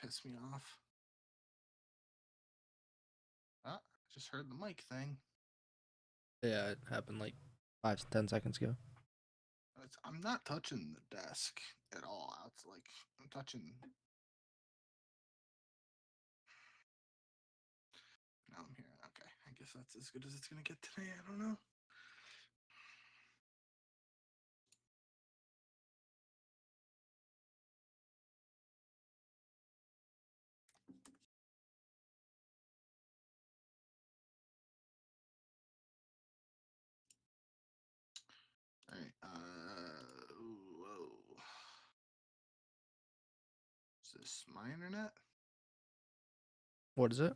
pissed me off. Ah, just heard the mic thing. Yeah, it happened like 5 to 10 seconds ago. I'm not touching the desk at all. It's like I'm touching. Now I'm here. Okay, I guess that's as good as it's gonna get today. I don't know. All right. Whoa. Is this my internet? What is it?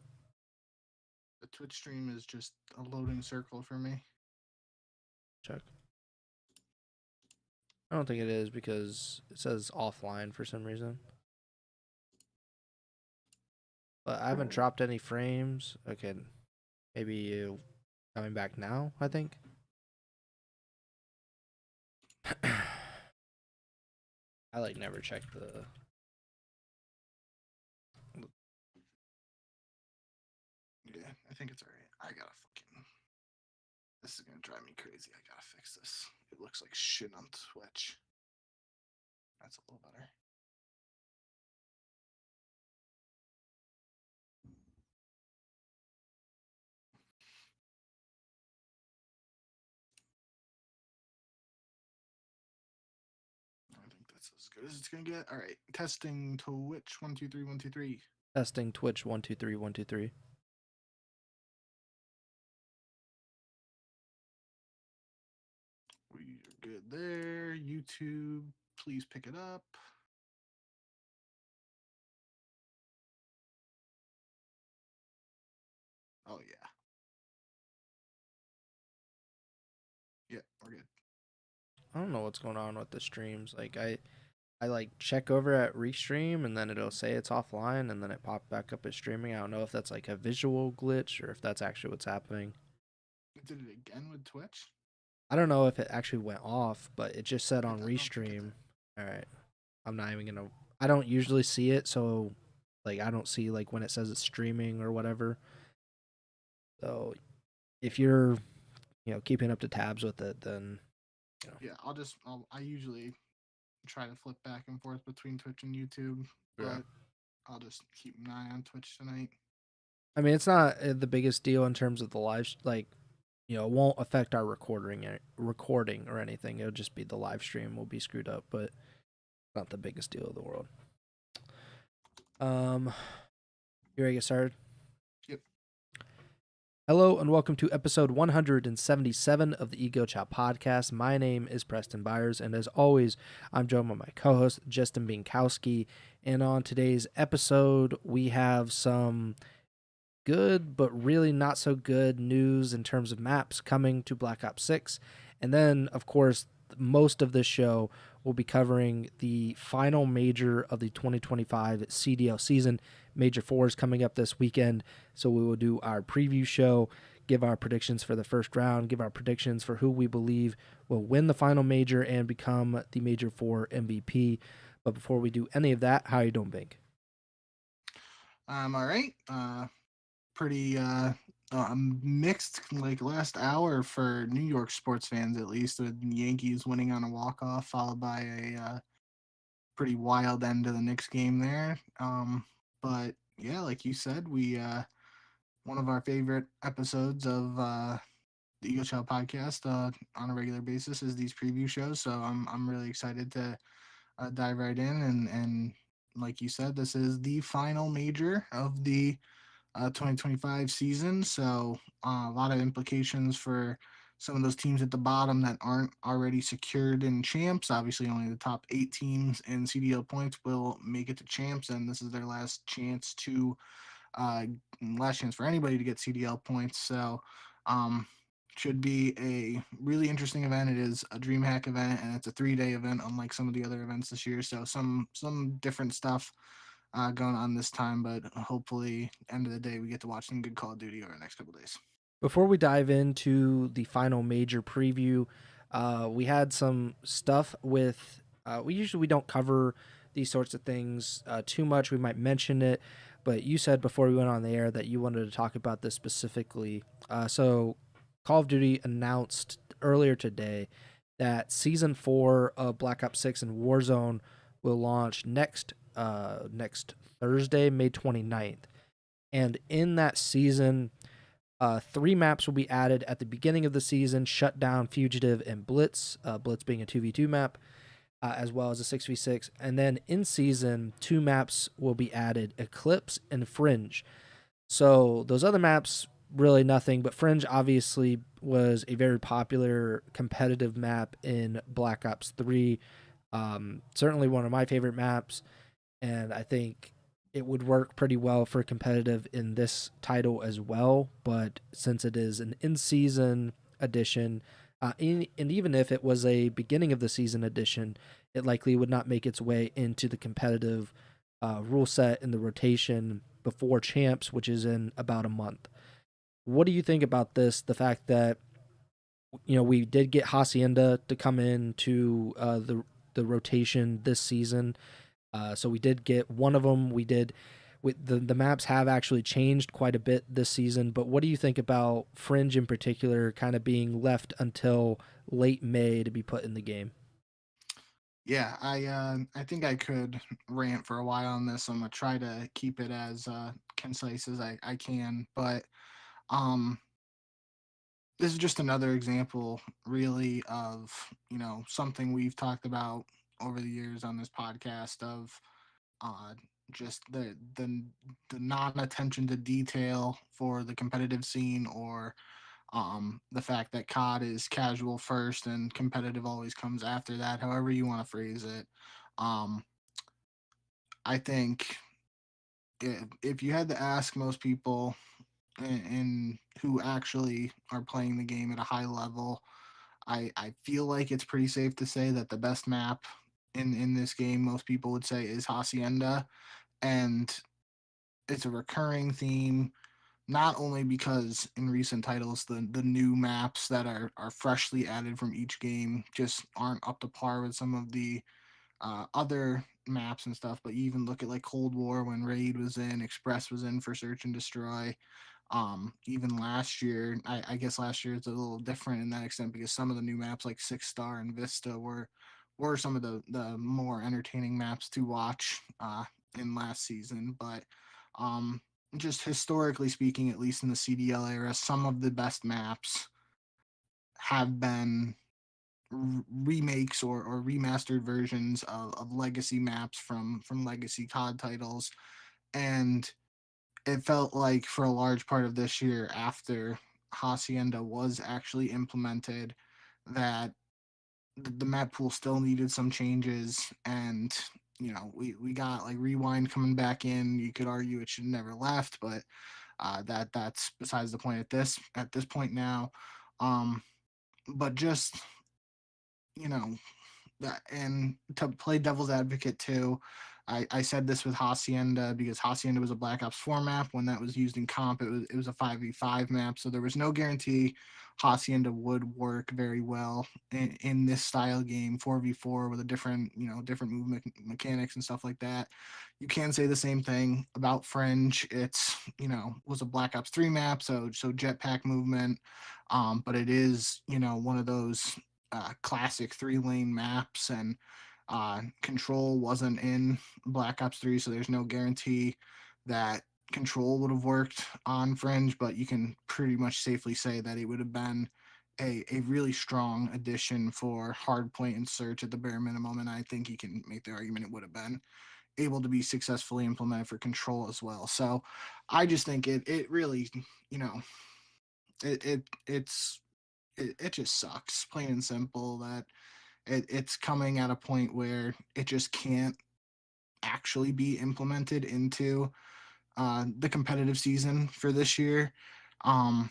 The Twitch stream is just a loading circle for me. Check. I don't think it is because it says offline for some reason. But I haven't dropped any frames. Okay, maybe you coming back now, I think. I like never check the... Yeah, I think it's alright. I gotta fucking... This is gonna drive me crazy. I gotta fix this. It looks like shit on Twitch. That's a little better. I think that's as good as it's gonna get. All right, testing Twitch 1 2 3 1 2 3. Testing Twitch 1 2 3 1 2 3. We are good there. YouTube, please pick it up. Oh yeah. Yeah, we're good. I don't know what's going on with the streams. Like I like check over at Restream and then it'll say it's offline and then it popped back up as streaming. I don't know if that's like a visual glitch or if that's actually what's happening. It did it again with Twitch? I don't know if it actually went off, but it just said on I don't think it Restream. All right. I'm not even going to... I don't usually see it, so like I don't see like when it says it's streaming or whatever. So if you're, keeping up to tabs with it, then Yeah, I usually try to flip back and forth between Twitch and YouTube, but Yeah. I'll just keep an eye on Twitch tonight. I mean, it's not the biggest deal in terms of the live, like, it won't affect our recording or anything. It'll just be the live stream will be screwed up, but not the biggest deal in the world. You ready to get started? Yep. Hello and welcome to episode 177 of the Ego Chall Podcast. My name is Preston Byers, and as always, I'm joined by my co-host, Justin Binkowski. And on today's episode, we have some good but really not so good news in terms of maps coming to Black Ops 6. And then, of course, most of this show will be covering the final major of the 2025 CDL season. Major 4 is coming up this weekend, so we will do our preview show, give our predictions for the first round, give our predictions for who we believe will win the final major and become the Major 4 MVP. But before we do any of that, how are you doing, Bink? I'm all right. Pretty mixed like last hour for New York sports fans, at least, with the Yankees winning on a walk-off, followed by a pretty wild end to the Knicks game there. But yeah, like you said, we one of our favorite episodes of the Ego Chall Podcast on a regular basis is these preview shows. So I'm really excited to dive right in, and like you said, this is the final major of the 2025 season. So a lot of implications for some of those teams at the bottom that aren't already secured in champs. Obviously, only the top 8 teams in CDL points will make it to champs, and this is their last chance for anybody to get CDL points. So should be a really interesting event. It is a DreamHack event, and it's a 3-day event, unlike some of the other events this year. So some different stuff going on this time, but hopefully, end of the day, we get to watch some good Call of Duty over the next couple days. Before we dive into the final major preview, we had some stuff with. We usually don't cover these sorts of things too much. We might mention it, but you said before we went on the air that you wanted to talk about this specifically. So Call of Duty announced earlier today that Season 4 of Black Ops 6 and Warzone will launch next Thursday, May 29th. And in that season, 3 maps will be added at the beginning of the season: Shutdown, Fugitive, and Blitz. Blitz being a 2v2 map, as well as a 6v6. And then in season, 2 maps will be added: Eclipse and Fringe. So those other maps, really nothing, but Fringe obviously was a very popular competitive map in Black Ops 3. Certainly one of my favorite maps, and I think it would work pretty well for competitive in this title as well. But since it is an in-season edition, and even if it was a beginning of the season edition, it likely would not make its way into the competitive rule set in the rotation before Champs, which is in about a month. What do you think about this? The fact that we did get Hacienda to come in to the rotation this season. So we did get one of them. We did. The maps have actually changed quite a bit this season. But what do you think about Fringe in particular, kind of being left until late May to be put in the game? Yeah, I think I could rant for a while on this. I'm gonna try to keep it as concise as I can, but um, this is just another example, really, of something we've talked about over the years on this podcast of uh, just the non attention to detail for the competitive scene, or the fact that COD is casual first and competitive always comes after that, however you want to phrase it. Um, I think if you had to ask most people in who actually are playing the game at a high level, I feel like it's pretty safe to say that the best map in this game, most people would say, is Hacienda. And it's a recurring theme, not only because in recent titles the new maps that are freshly added from each game just aren't up to par with some of the other maps and stuff, but you even look at like Cold War when Raid was in, Express was in for Search and Destroy. Even last year, I guess last year is a little different in that extent because some of the new maps like Six Star and Vista were some of the more entertaining maps to watch in last season. But um, just historically speaking, at least in the CDL era, some of the best maps have been remakes or remastered versions of legacy maps from legacy COD titles. And it felt like for a large part of this year, after Hacienda was actually implemented, that the map pool still needed some changes. And we got like Rewind coming back in. You could argue it should have never left, but that's besides the point at this point now. um but just you know and to play devil's advocate too, I said this with Hacienda because Hacienda was a Black Ops 4 map. When that was used in comp, it was a 5v5 map, so there was no guarantee Hacienda would work very well in this style game, 4v4 with a different movement mechanics and stuff like that. You can say the same thing about Fringe. It's was a Black Ops 3 map, so jetpack movement, but it is one of those classic 3-lane maps, and Control wasn't in Black Ops 3, so there's no guarantee that Control would have worked on Fringe, but you can pretty much safely say that it would have been a really strong addition for Hardpoint and Search at the bare minimum, and I think you can make the argument it would have been able to be successfully implemented for Control as well. So I just think it really, you know, it, it it's it just sucks, plain and simple, that it's coming at a point where it just can't actually be implemented into the competitive season for this year. Um,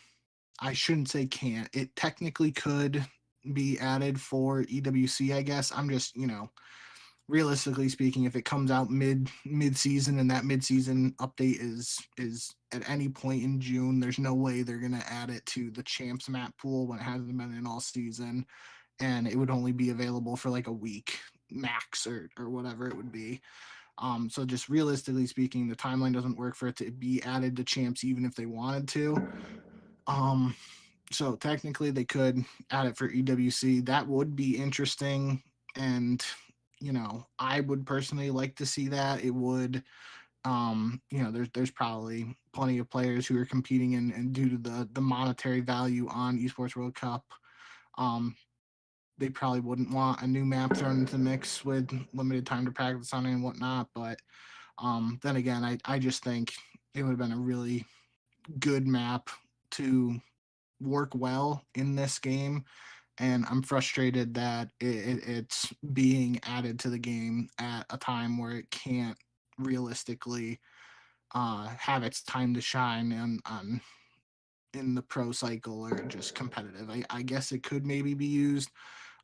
I shouldn't say can't. It technically could be added for EWC, I guess. I'm just, realistically speaking, if it comes out mid season and that mid season update is at any point in June, there's no way they're gonna add it to the champs map pool when it hasn't been in all season, and it would only be available for like a week max or whatever it would be. So just realistically speaking, the timeline doesn't work for it to be added to champs even if they wanted to. So technically they could add it for EWC. That would be interesting, and I would personally like to see that. It would, there's probably plenty of players who are competing and due to the monetary value on Esports World Cup, they probably wouldn't want a new map thrown into the mix with limited time to practice on it and whatnot. But then again, I just think it would have been a really good map to work well in this game. And I'm frustrated that it's being added to the game at a time where it can't realistically have its time to shine on in the pro cycle or just competitive. I guess it could maybe be used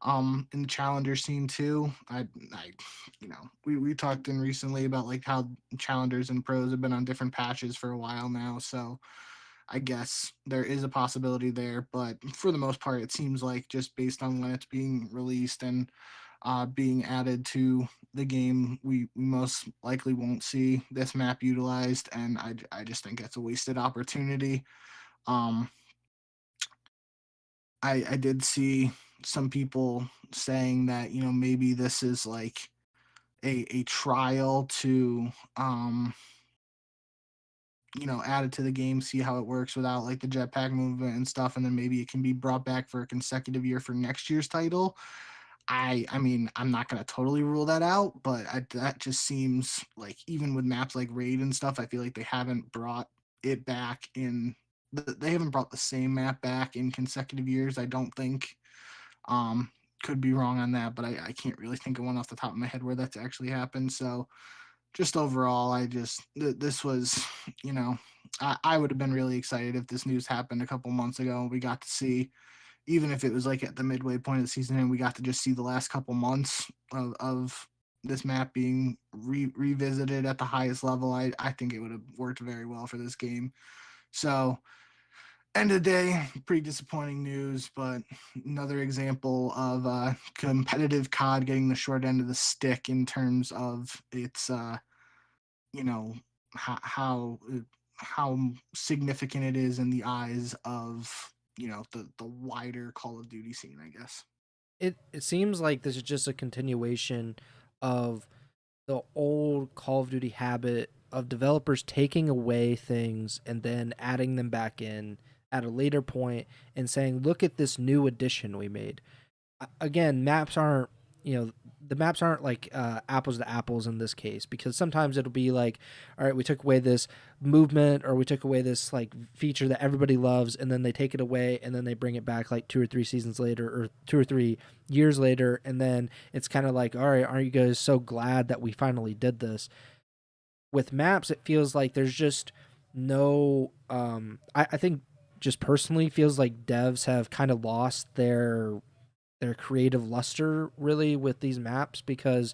in the challenger scene too. We talked in recently about like how challengers and pros have been on different patches for a while now, so I guess there is a possibility there, but for the most part it seems like just based on when it's being released and being added to the game, we most likely won't see this map utilized, and I just think it's a wasted opportunity. um I did see some people saying that maybe this is like a trial to add it to the game, see how it works without like the jetpack movement and stuff, and then maybe it can be brought back for a consecutive year for next year's title. I mean, I'm not gonna totally rule that out, but that just seems like even with maps like Raid and stuff, I feel like they haven't brought it back in. They haven't brought the same map back in consecutive years. I don't think. Um, could be wrong on that, but I can't really think of one off the top of my head where that's actually happened. So just overall, this was, I would have been really excited if this news happened a couple months ago and we got to see, even if it was like at the midway point of the season, and we got to just see the last couple months of this map being revisited at the highest level. I think it would have worked very well for this game. So end of the day, pretty disappointing news, but another example of competitive COD getting the short end of the stick in terms of its, you know, how significant it is in the eyes of the wider Call of Duty scene, I guess. It seems like this is just a continuation of the old Call of Duty habit of developers taking away things and then adding them back in at a later point and saying, "Look at this new addition we made." Again, maps aren't, the maps aren't like apples to apples in this case, because sometimes it'll be like, all right, we took away this movement or we took away this like feature that everybody loves, and then they take it away and then they bring it back like 2 or 3 seasons later or 2 or 3 years later, and then it's kind of like, all right, aren't you guys so glad that we finally did this? With maps, it feels like there's just no I think just personally feels like devs have kind of lost their creative luster really with these maps, because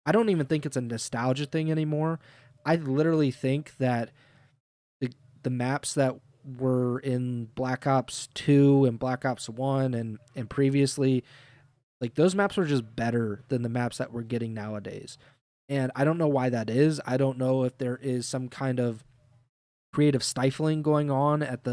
I don't even think it's a nostalgia thing anymore. I literally think that the maps that were in Black Ops 2 and Black Ops 1 and previously, like those maps were just better than the maps that we're getting nowadays. And I don't know why that is. I don't know if there is some kind of creative stifling going on at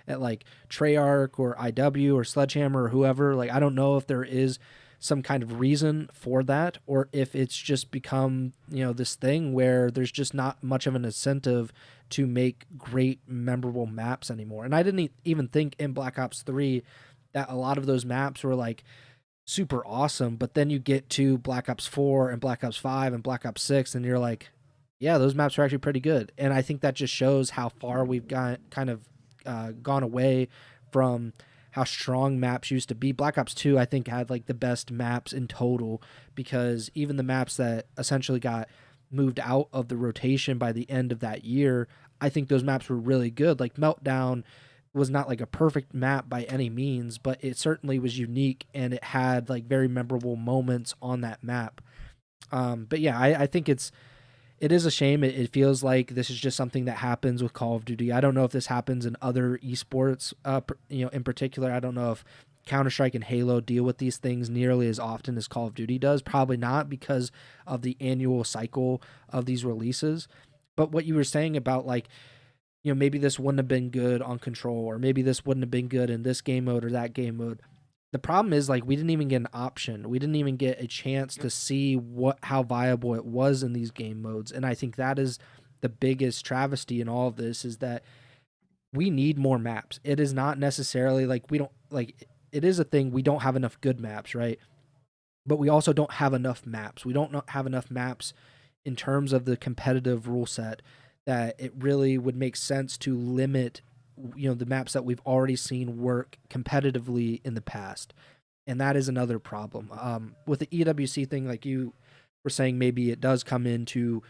like Treyarch or IW or Sledgehammer or whoever. Like, I don't know if there is some kind of reason for that, or if it's just become, this thing where there's just not much of an incentive to make great memorable maps anymore. And I didn't even think in Black Ops 3 that a lot of those maps were like super awesome, but then you get to Black Ops 4 and Black Ops 5 and Black Ops 6 and you're like, yeah, those maps are actually pretty good. And I think that just shows how far we've gone away from how strong maps used to be. Black Ops 2, I think, had like the best maps in total, because even the maps that essentially got moved out of the rotation by the end of that year, I think those maps were really good. Like Meltdown was not like a perfect map by any means, but it certainly was unique and it had like very memorable moments on that map. But yeah, I think it is a shame. It feels like this is just something that happens with Call of Duty. I don't know if this happens in other esports, in particular. I don't know if Counter-Strike and Halo deal with these things nearly as often as Call of Duty does. Probably not, because of the annual cycle of these releases. But what you were saying about, like, maybe this wouldn't have been good on Control, or maybe this wouldn't have been good in this game mode or that game mode. The problem is, like, we didn't even get an option. We didn't even get a chance to see how viable it was in these game modes. And I think that is the biggest travesty in all of this, is that we need more maps. It is not necessarily like we don't, like, it is a thing, we don't have enough good maps, right? But we also don't have enough maps. We don't have enough maps in terms of the competitive rule set that it really would make sense to limit, the maps that we've already seen work competitively in the past. And that is another problem. With the EWC thing, like you were saying, maybe it does come into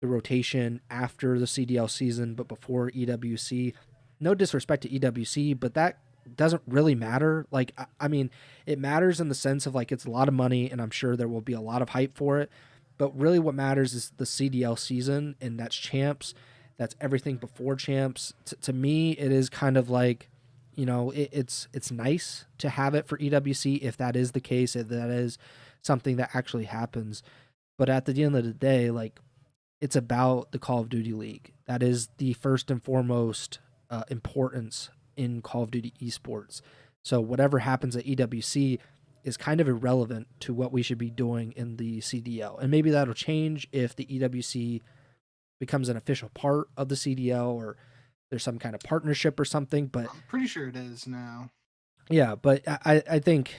the rotation after the CDL season, but before EWC. No disrespect to EWC, but that doesn't really matter. Like, I mean, it matters in the sense of, like, it's a lot of money, and I'm sure there will be a lot of hype for it. But really what matters is the CDL season, and that's Champs. That's everything before Champs. To me, it is kind of like, it's nice to have it for EWC if that is the case, if that is something that actually happens. But at the end of the day, like, it's about the Call of Duty League. That is the first and foremost importance in Call of Duty esports. So whatever happens at EWC is kind of irrelevant to what we should be doing in the CDL. And maybe that'll change if the EWC becomes an official part of the CDL, or there's some kind of partnership or something. But I'm pretty sure it is now. Yeah, but I think,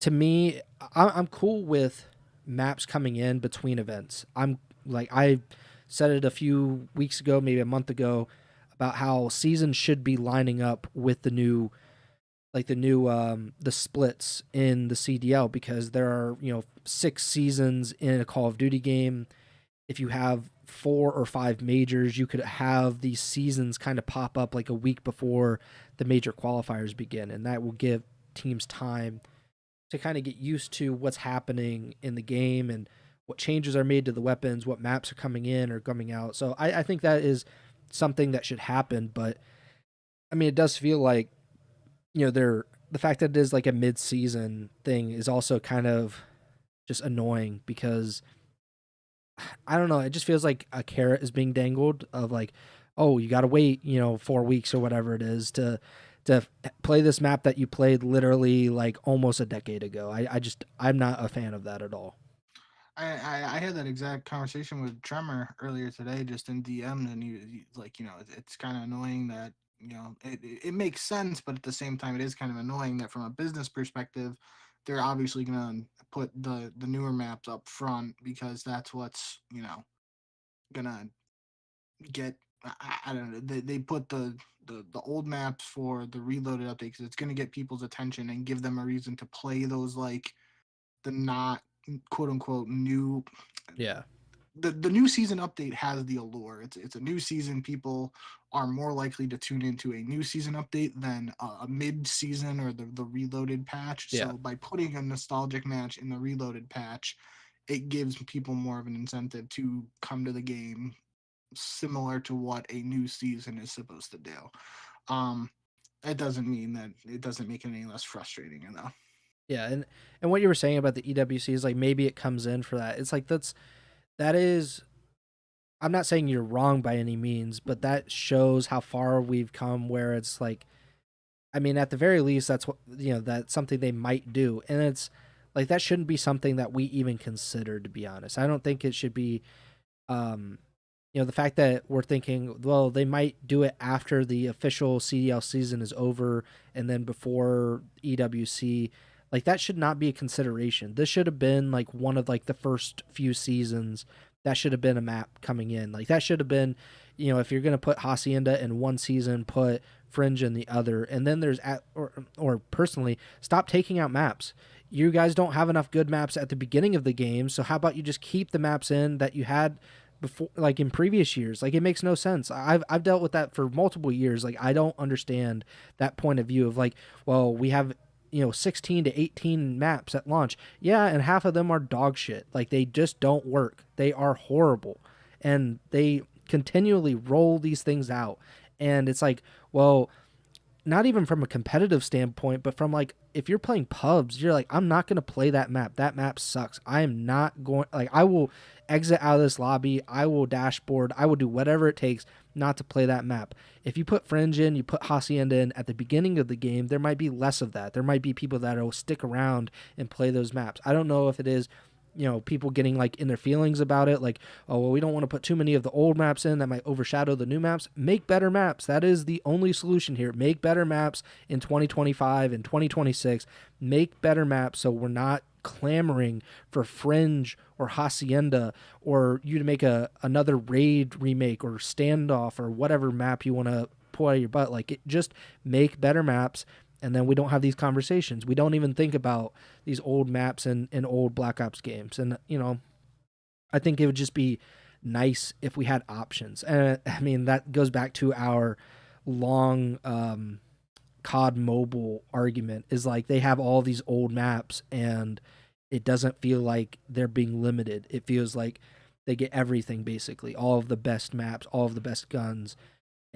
to me, I'm cool with maps coming in between events. I'm like, I said it a few weeks ago, maybe a month ago, about how seasons should be lining up with the new the splits in the CDL, because there are 6 seasons in a Call of Duty game. If you have 4 or 5 majors, you could have these seasons kind of pop up like a week before the major qualifiers begin, and that will give teams time to kind of get used to what's happening in the game and what changes are made to the weapons, what maps are coming in or coming out. So I think that is something that should happen. But I mean, it does feel like, the fact that it is like a mid-season thing is also kind of just annoying, because I don't know, it just feels like a carrot is being dangled of, like, oh, you got to wait, 4 weeks or whatever it is to play this map that you played literally like almost a decade ago. I'm not a fan of that at all. I had that exact conversation with Tremor earlier today, just in DM, and he like, it's kind of annoying that, it makes sense, but at the same time, it is kind of annoying that from a business perspective, they're obviously gonna put the newer maps up front, because that's what's gonna get. I don't know. They put the old maps for the reloaded update, because it's gonna get people's attention and give them a reason to play those, like, the not quote unquote new. Yeah. The new season update has the allure. It's a new season. People are more likely to tune into a new season update than a mid season or the reloaded patch. Yeah. So by putting a nostalgic match in the reloaded patch, it gives people more of an incentive to come to the game, similar to what a new season is supposed to do. It doesn't mean that it doesn't make it any less frustrating, Yeah, and what you were saying about the EWC is, like, maybe it comes in for that. It's like that is, I'm not saying you're wrong by any means, but that shows how far we've come, where it's like, I mean, at the very least, that's what, that's something they might do. And it's like, that shouldn't be something that we even consider, to be honest. I don't think it should be, the fact that we're thinking, well, they might do it after the official CDL season is over and then before EWC. Like, that should not be a consideration. This should have been like one of, like, the first few seasons. That should have been a map coming in. Like, that should have been, if you're going to put Hacienda in one season, put Fringe in the other. And then there's, or personally, stop taking out maps. You guys don't have enough good maps at the beginning of the game. So how about you just keep the maps in that you had before, like in previous years? Like, it makes no sense. I've dealt with that for multiple years. Like, I don't understand that point of view of, like, well, we have 16 to 18 maps at launch. Yeah, and half of them are dog shit. Like, they just don't work. They are horrible. And they continually roll these things out. And it's like, well, not even from a competitive standpoint, but from like, if you're playing pubs, you're like, I'm not going to play that map. That map sucks. I am not going, like, I will exit out of this lobby. I will dashboard. I will do whatever it takes not to play that map. If you put Fringe in, you put Hacienda in at the beginning of the game, there might be less of that. There might be people that will stick around and play those maps. I don't know if it is, people getting like in their feelings about it, like, oh, well, we don't want to put too many of the old maps in that might overshadow the new maps. Make better maps. That is the only solution here. Make better maps in 2025 and 2026. Make better maps so we're not clamoring for Fringe or Hacienda or you to make another Raid remake or Standoff or whatever map you want to pull out of your butt. Like, just make better maps. And then we don't have these conversations. We don't even think about these old maps in old Black Ops games. And, I think it would just be nice if we had options. And I mean, that goes back to our long COD Mobile argument, is like they have all these old maps and it doesn't feel like they're being limited. It feels like they get everything, basically, all of the best maps, all of the best guns.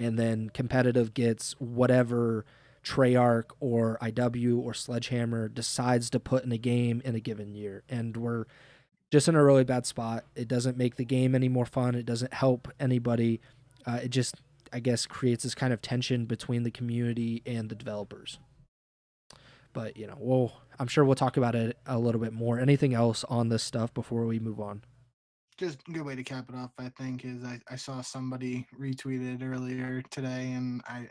And then competitive gets whatever Treyarch or IW or Sledgehammer decides to put in a game in a given year. And we're just in a really bad spot. It doesn't make the game any more fun. It doesn't help anybody. It just, I guess, creates this kind of tension between the community and the developers. But, I'm sure we'll talk about it a little bit more. Anything else on this stuff before we move on? Just a good way to cap it off, I think, is I saw somebody retweeted earlier today, and I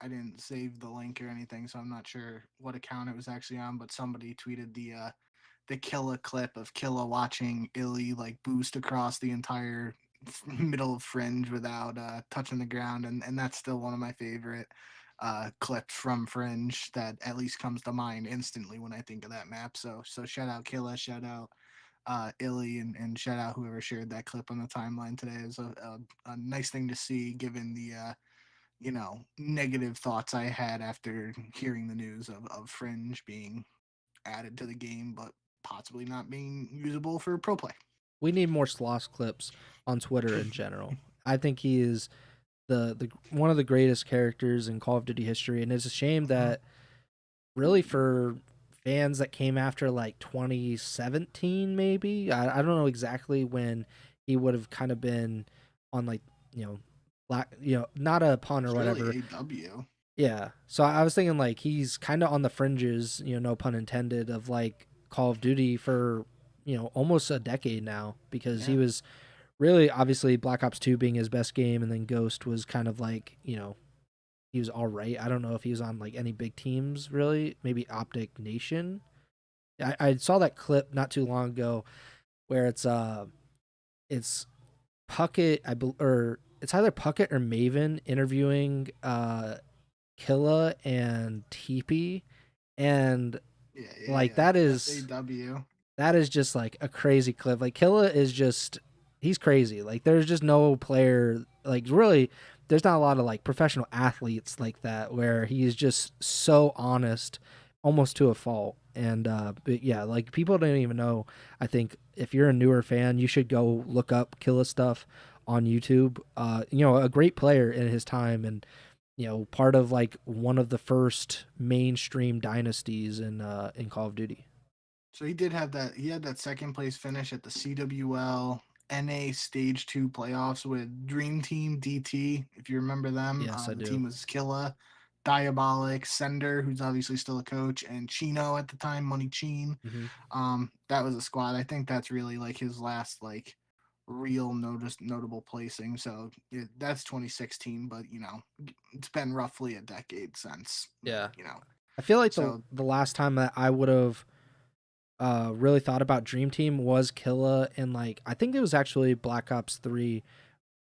didn't save the link or anything, so I'm not sure what account it was actually on, but somebody tweeted the Killa clip of Killa watching Illy like boost across the entire middle of Fringe without touching the ground, and that's still one of my favorite clips from Fringe that at least comes to mind instantly when I think of that map. So shout out Killa, shout out Illy, and shout out whoever shared that clip on the timeline today. It was a nice thing to see, given the negative thoughts I had after hearing the news of Fringe being added to the game, but possibly not being usable for pro play. We need more Sloss clips on Twitter in general. I think he is the one of the greatest characters in Call of Duty history, and it's a shame that really for fans that came after like 2017, maybe, I don't know exactly when he would have kind of been on, like, black, not a pun or whatever. AW. Yeah. So I was thinking like he's kind of on the fringes, no pun intended, of like Call of Duty for, almost a decade now, because he was really, obviously, Black Ops 2 being his best game, and then Ghost was kind of like, he was all right. I don't know if he was on like any big teams really, maybe Optic Nation. I saw that clip not too long ago where it's Puckett, or it's either Puckett or Maven interviewing Killa and TP, and that is AW. That is just like a crazy clip. Like, Killa is just, he's crazy. Like, there's just no player, like, really, there's not a lot of like professional athletes like that where he's just so honest, almost to a fault. And but yeah, like, people don't even know. I think if you're a newer fan, you should go look up Killa stuff on YouTube. A great player in his time, and part of like one of the first mainstream dynasties in Call of Duty. So he did have that. He had that second place finish at the CWL NA Stage 2 playoffs with Dream Team DT, if you remember them. Yes, I the do. team was Killa, Diabolic, Sender, who's obviously still a coach, and Chino at the time, Money Cheen. Mm-hmm. That was a squad. I think that's really like his last like real notable placing. So that's 2016, but it's been roughly a decade since. Yeah. I feel like so, the last time that I would have really thought about Dream Team was Killa, and like I think it was actually Black Ops 3,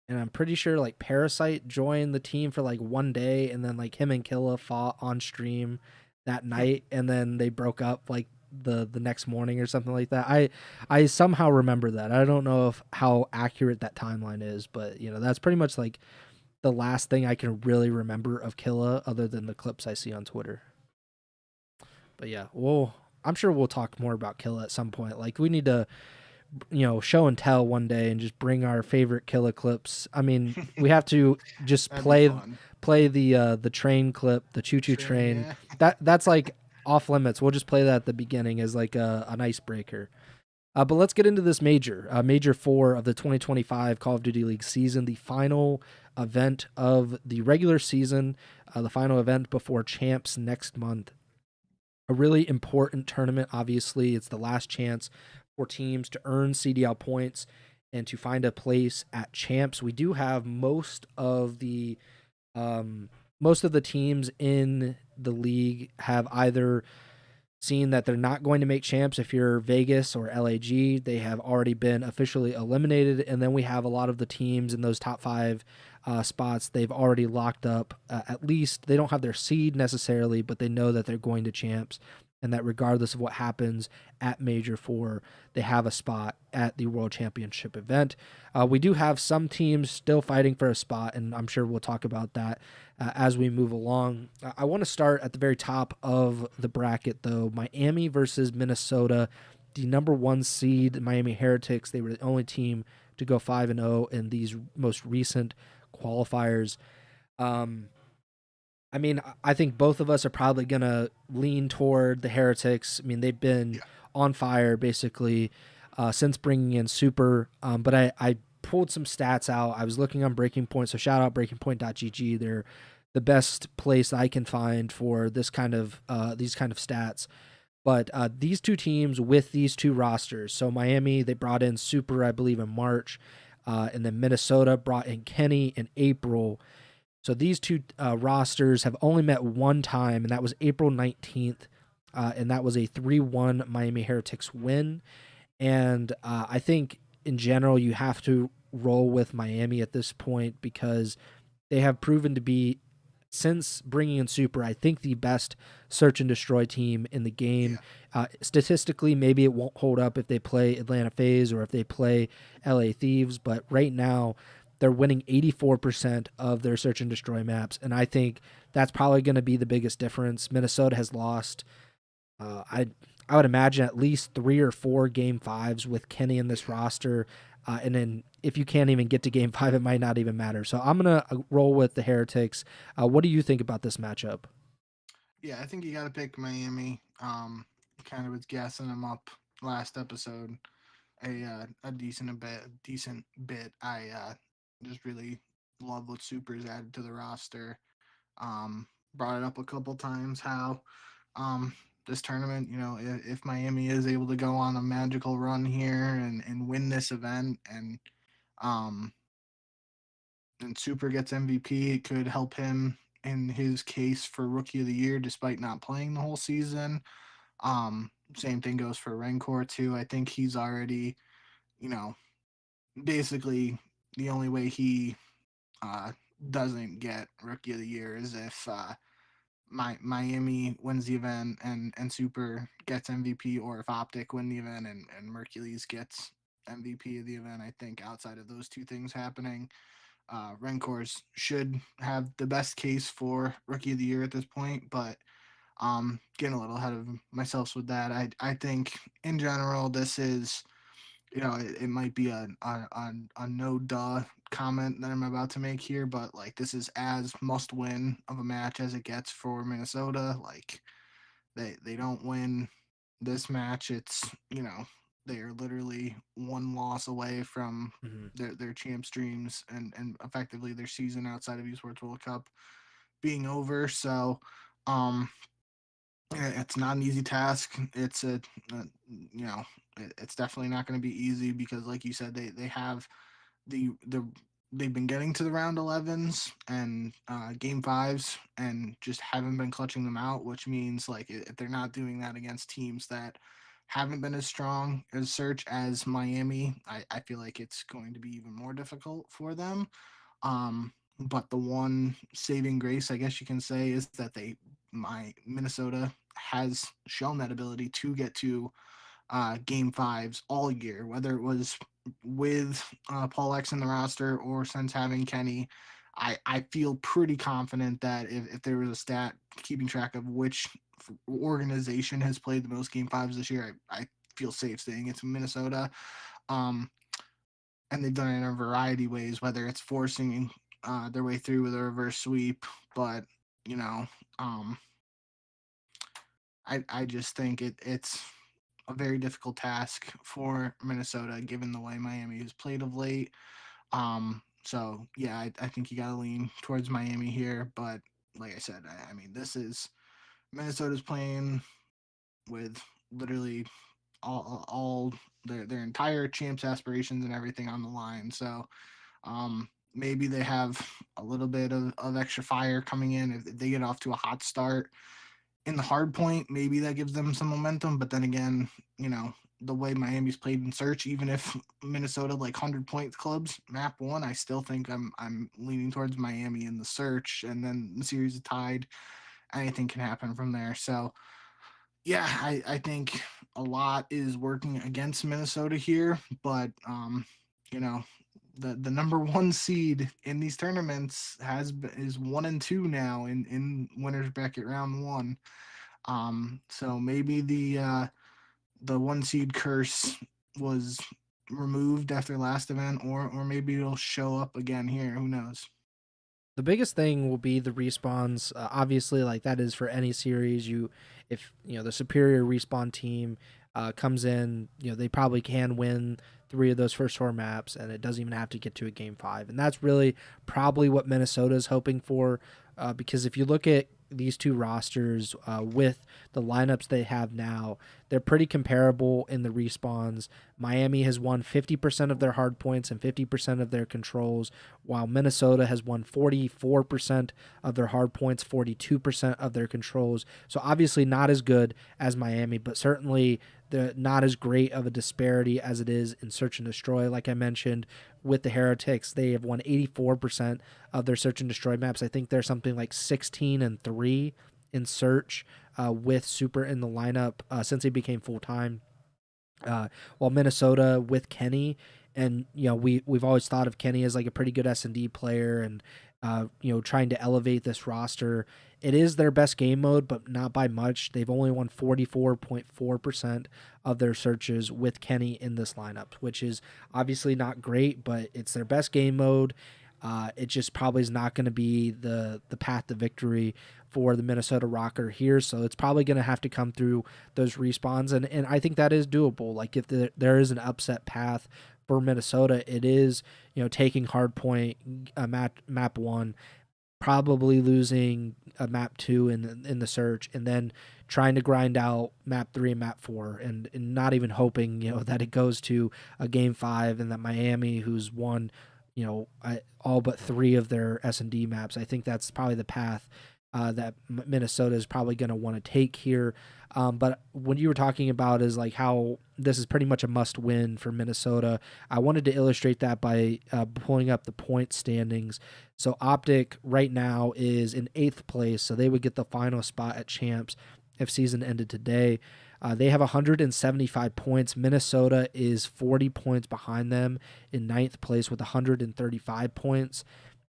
and I'm pretty sure like Parasite joined the team for like one day, and then like him and Killa fought on stream that night, and then they broke up like the next morning or something like that. I somehow remember that. I don't know how accurate that timeline is, but that's pretty much like the last thing I can really remember of Killa, other than the clips I see on Twitter. But yeah, I'm sure we'll talk more about Killa at some point. Like, we need to show and tell one day and just bring our favorite killer clips. I mean, we have to just That'd be fun. play the train clip, the choo choo train. Yeah. That's like off limits. We'll just play that at the beginning as like an icebreaker. But let's get into this Major 4 of the 2025 Call of Duty League season, the final event of the regular season, the final event before Champs next month. A really important tournament, obviously. It's the last chance for teams to earn CDL points and to find a place at Champs. We do have most of the teams in the league have either seen that they're not going to make Champs. If you're Vegas or LAG, they have already been officially eliminated. And then we have a lot of the teams in those top 5 spots. They've already locked up, at least they don't have their seed necessarily, but they know that they're going to Champs, and that regardless of what happens at Major 4, they have a spot at the World Championship event. We do have some teams still fighting for a spot, and I'm sure we'll talk about that as we move along. I want to start at the very top of the bracket, though. Miami versus Minnesota, the number 1 seed, Miami Heretics. They were the only team to go 5-0 in these most recent qualifiers. I mean, I think both of us are probably going to lean toward the Heretics. I mean, they've been on fire basically since bringing in Super. But I pulled some stats out. I was looking on Breaking Point, so shout out breakingpoint.gg. They're the best place I can find for these kind of stats. But these two teams with these two rosters, so Miami, they brought in Super, I believe, in March, and then Minnesota brought in Kenny in April. So these two rosters have only met one time, and that was April 19th, and that was a 3-1 Miami Heretics win. And I think in general you have to roll with Miami at this point because they have proven to be, since bringing in Super, I think the best search and destroy team in the game. Statistically, maybe it won't hold up if they play Atlanta FaZe or if they play LA Thieves, but right now they're winning 84% of their search and destroy maps, and I think that's probably going to be the biggest difference. Minnesota has lost, I would imagine, at least 3 or 4 Game 5s with Kenny in this roster, and then if you can't even get to Game 5, it might not even matter. So I'm going to roll with the Heretics. What do you think about this matchup? Yeah, I think you got to pick Miami. Kind of was gassing them up last episode a decent bit. I just really love what Super's added to the roster. Brought it up a couple times how this tournament, if Miami is able to go on a magical run here and win this event um and Super gets MVP, it could help him in his case for Rookie of the Year despite not playing the whole season. Same thing goes for Rancor too. I think he's already, basically the only way he doesn't get Rookie of the Year is if Miami wins the event and Super gets MVP, or if Optic win the event and Mercules gets MVP of the event. I think outside of those two things happening, Rancors should have the best case for Rookie of the Year at this point, but getting a little ahead of myself with that. I think in general this is, it might be a no duh comment that I'm about to make here, but like this is as must win of a match as it gets for Minnesota. Like they don't win this match, it's they are literally one loss away from their champs dreams and effectively their season outside of Esports World Cup being over. So it's not an easy task. It's it's definitely not going to be easy because, like you said, they have they've been getting to the round 11s and Game 5s and just haven't been clutching them out, which means like if they're not doing that against teams that haven't been as strong as Search as Miami, I feel like it's going to be even more difficult for them. But the one saving grace, I guess you can say, is that Minnesota has shown that ability to get to Game 5s all year, whether it was with Paul X in the roster or since having Kenny. I feel pretty confident that if there was a stat keeping track of which organization has played the most Game 5s this year, I feel safe saying it's Minnesota. And they've done it in a variety of ways, whether it's forcing their way through with a reverse sweep. But you know, um, I just think it's a very difficult task for Minnesota, given the way Miami has played of late. So yeah, I think you got to lean towards Miami here. But like I said, I mean, this is Minnesota's playing with literally all their entire champs aspirations and everything on the line. So maybe they have a little bit of extra fire coming in if they get off to a hot start in the hard point. Maybe that gives them some momentum. But then again, the way Miami's played in search, even if Minnesota like 100-point clubs map one, I still think I'm leaning towards Miami in the search, and then the series is tied. Anything can happen from there. So yeah, I think a lot is working against Minnesota here, but you know, the number one seed in these tournaments is 1 and 2 now in winners bracket round one. So maybe the one seed curse was removed after last event, or maybe it'll show up again here. Who knows? The biggest thing will be the respawns. Obviously, like that is for any series. If the superior respawn team comes in, they probably can win 3 of those first 4 maps, and it doesn't even have to get to a game 5. And that's really probably what Minnesota is hoping for, because if you look at these two rosters with the lineups they have now, they're pretty comparable in the respawns. Miami has won 50% of their hard points and 50% of their controls, while Minnesota has won 44% of their hard points, 42% of their controls. So obviously not as good as Miami, but certainly not as great of a disparity as it is in Search and Destroy. Like I mentioned, with the Heretics, they have won 84% of their Search and Destroy maps. I think they're something like 16-3 in Search with Super in the lineup since he became full-time. While Minnesota with Kenny, and we've always thought of Kenny as like a pretty good S&D player, and trying to elevate this roster. It is their best game mode, but not by much. They've only won 44.4% of their searches with Kenny in this lineup, which is obviously not great, but it's their best game mode. It just probably is not going to be the path to victory for the Minnesota Rocker here, so it's probably going to have to come through those respawns, and I think that is doable. Like if there is an upset path for Minnesota, it is taking hardpoint map 1, probably losing a map 2 in the search, and then trying to grind out map 3 and map 4, and not even hoping that it goes to a game 5 and that Miami, who's won all but 3 of their S&D maps. I think that's probably the path that Minnesota is probably going to want to take here. But what you were talking about is like how this is pretty much a must win for Minnesota. I wanted to illustrate that by pulling up the point standings. So Optic right now is in 8th place, so they would get the final spot at Champs if season ended today. They have 175 points. Minnesota is 40 points behind them in 9th place with 135 points.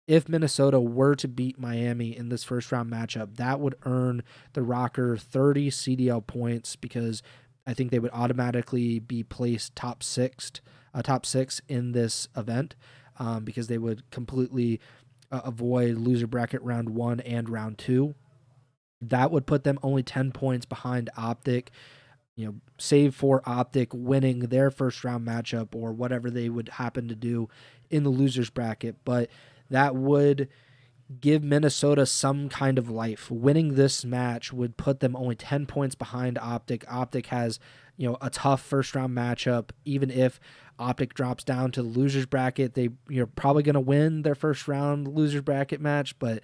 If Minnesota were to beat Miami in this first round matchup, that would earn the Rocker 30 CDL points, because I think they would automatically be placed top 6 in this event, because they would completely avoid loser bracket round 1 and round 2. That would put them only 10 points behind Optic, save for Optic winning their first round matchup or whatever they would happen to do in the losers bracket. But that would give Minnesota some kind of life. Winning this match would put them only 10 points behind Optic. Optic has, a tough first round matchup. Even if Optic drops down to the losers bracket, you're probably going to win their first round losers bracket match. But,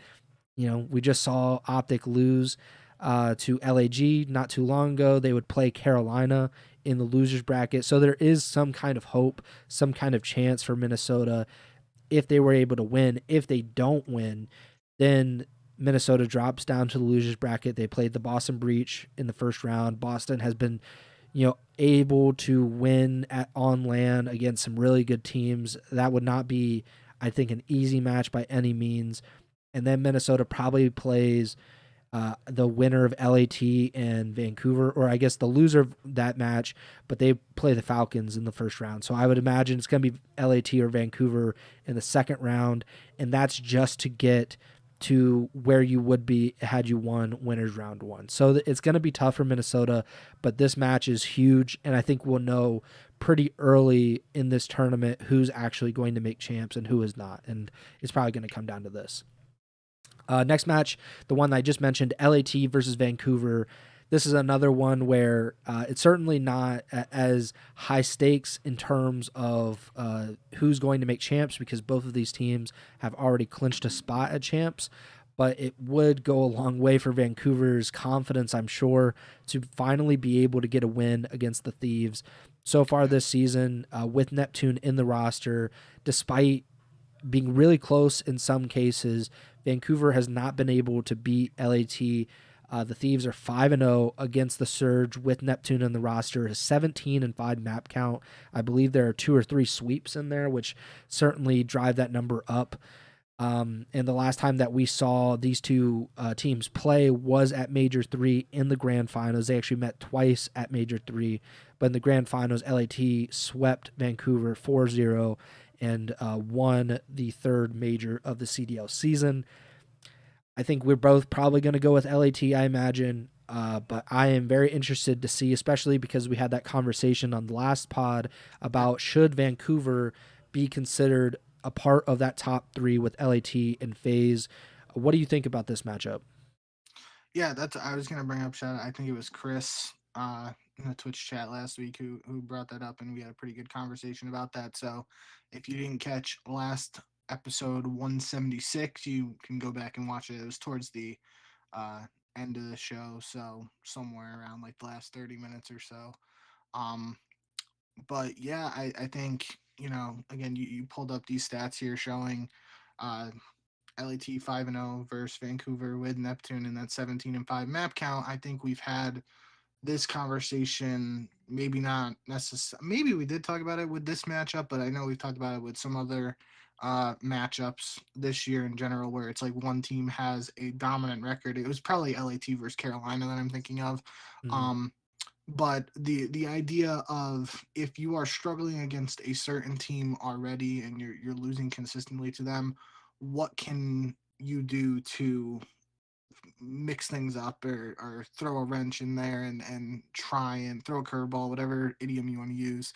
we just saw Optic lose to LAG not too long ago. They would play Carolina in the losers bracket. So there is some kind of hope, some kind of chance for Minnesota if they were able to win. If they don't win, then Minnesota drops down to the losers bracket. They played the Boston Breach in the first round. Boston has been, able to win on LAN against some really good teams. That would not be, I think, an easy match by any means. And then Minnesota probably plays the winner of LAT and Vancouver, or I guess the loser of that match, but they play the Falcons in the first round. So I would imagine it's going to be LAT or Vancouver in the second round, and that's just to get to where you would be had you won winners round one. So it's going to be tough for Minnesota, but this match is huge, and I think we'll know pretty early in this tournament who's actually going to make champs and who is not, and it's probably going to come down to this. Next match, the one that I just mentioned, LAT versus Vancouver. This is another one where it's certainly not as high stakes in terms of who's going to make champs, because both of these teams have already clinched a spot at champs. But it would go a long way for Vancouver's confidence, I'm sure, to finally be able to get a win against the Thieves. So far this season, with Neptune in the roster, despite being really close in some cases, Vancouver has not been able to beat LAT. The Thieves are 5-0 against the Surge with Neptune in the roster, a 17-5 map count. I believe there are 2 or 3 sweeps in there, which certainly drive that number up. And the last time that we saw these two teams play was at Major 3 in the Grand Finals. They actually met twice at Major 3, but in the Grand Finals, LAT swept Vancouver 4-0 and won the third major of the CDL season. I think we're both probably going to go with LAT, I imagine, but I am very interested to see, especially because we had that conversation on the last pod about should Vancouver be considered a part of that top 3 with LAT and FaZe. What do you think about this matchup? Yeah, I was gonna bring up shout. I think it was Chris in the Twitch chat last week who brought that up, and we had a pretty good conversation about that. So if you didn't catch last episode 176, you can go back and watch it. It was towards the uh, end of the show, so somewhere around like the last 30 minutes or so. Um, but yeah, I think, again, you pulled up these stats here showing uh, LAT 5-0 versus Vancouver with Neptune and that 17-5 map count. I think we've had this conversation, maybe not necessarily, maybe we did talk about it with this matchup, but I know we've talked about it with some other matchups this year in general, where it's like one team has a dominant record. It was probably LAT versus Carolina that I'm thinking of. Mm-hmm. But the idea of, if you are struggling against a certain team already and you're losing consistently to them, what can you do to mix things up, or throw a wrench in there and try and throw a curveball, whatever idiom you want to use.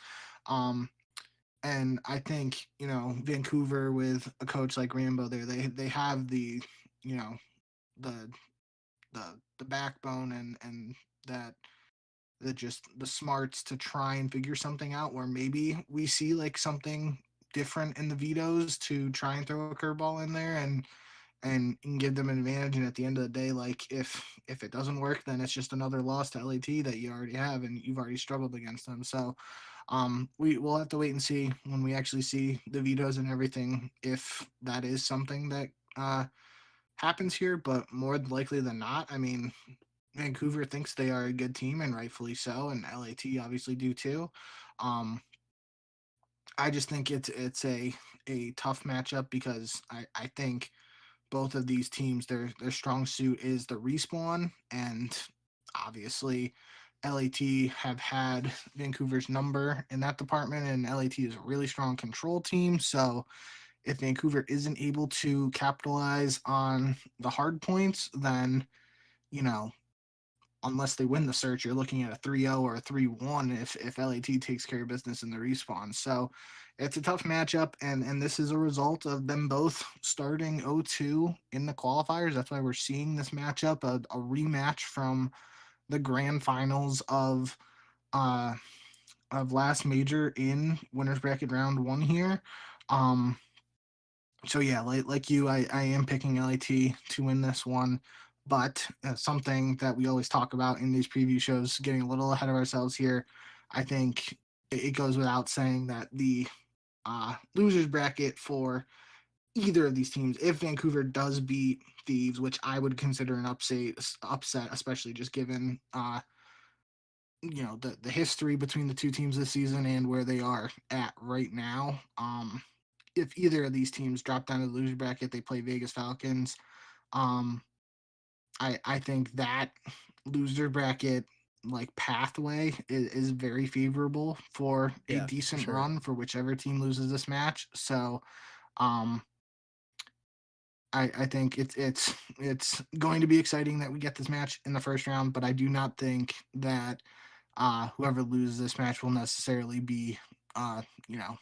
And I think, Vancouver with a coach like Rambo there, they have you know the the backbone and that just the smarts to try and figure something out, where maybe we see like something different in the vetoes to try and throw a curveball in there and give them an advantage. And at the end of the day, like if it doesn't work, then it's just another loss to LAT that you already have and you've already struggled against them. So we'll have to wait and see when we actually see the vetoes and everything, if that is something that happens here. But more likely than not, I mean, Vancouver thinks they are a good team, and rightfully so, and LAT obviously do too. Um, I just think it's a tough matchup, because I think both of these teams, their strong suit is the respawn, and obviously LAT have had Vancouver's number in that department, and LAT is a really strong control team. So if Vancouver isn't able to capitalize on the hard points, then, you know, unless they win the search, you're looking at a 3-0 or a 3-1 if LAT takes care of business in the respawn. So it's a tough matchup, and this is a result of them both starting 0-2 in the qualifiers. That's why we're seeing this matchup, a rematch from the grand finals uh of last major in winners bracket round 1 here. Um so yeah, like you, I am picking LAT to win this one, but something that we always talk about in these preview shows, getting a little ahead of ourselves here. I think it goes without saying that the losers bracket for either of these teams, if Vancouver does beat Thieves, which I would consider an upset, especially just given the history between the two teams this season and where they are at right now. If either of these teams drop down to the loser bracket, they play Vegas Falcons. Um, I think that loser bracket like pathway is very favorable for a Yeah, for decent sure. run for whichever team loses this match. So um I think it's going to be exciting that we get this match in the first round, but I do not think that whoever loses this match will necessarily be you know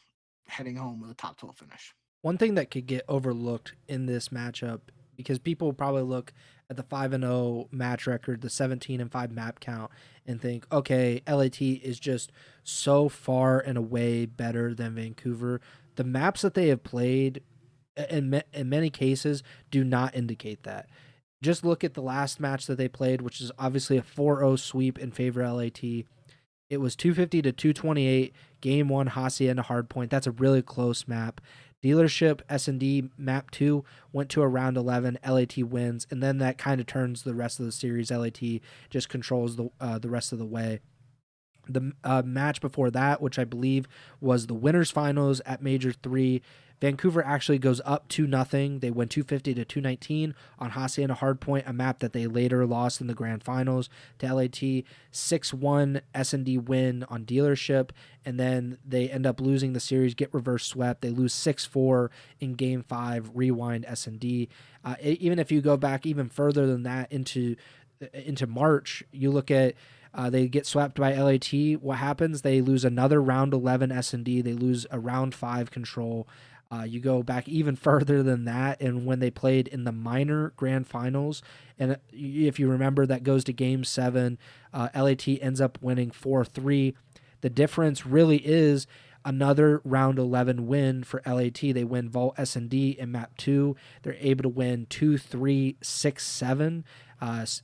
heading home with a top 12 finish. One thing that could get overlooked in this matchup, because people probably look at the 5-0 match record, the 17-5 map count, and think, okay, LAT is just so far and away better than Vancouver. The maps that they have played, in many cases, do not indicate that. Just look at the last match that they played, which is obviously a 4-0 sweep in favor of LAT. It was 250 to 228. Game one, Hacienda Hardpoint. That's a really close map. Dealership S&D map 2 went to a round 11. LAT wins, and then that kind of turns the rest of the series. LAT just controls the rest of the way. The match before that, which I believe was the winners finals at Major 3, Vancouver actually goes up 2-0. They win 250 to 219 on Hacienda Hardpoint, a map that they later lost in the grand finals to LAT. 6-1 S&D win on Dealership, and then they end up losing the series, get reverse swept. They lose 6-4 in Game 5, rewind S&D. Even if you go back even further than that into March, you look at they get swept by LAT. What happens? They lose another round 11 S&D. They lose a round 5 control. You go back even further than that, and when they played in the minor grand finals, and if you remember, that goes to Game 7. LAT ends up winning 4-3. The difference really is another round 11 win for LAT. They win Vault S&D in map 2. They're able to win 2-3, 6-7.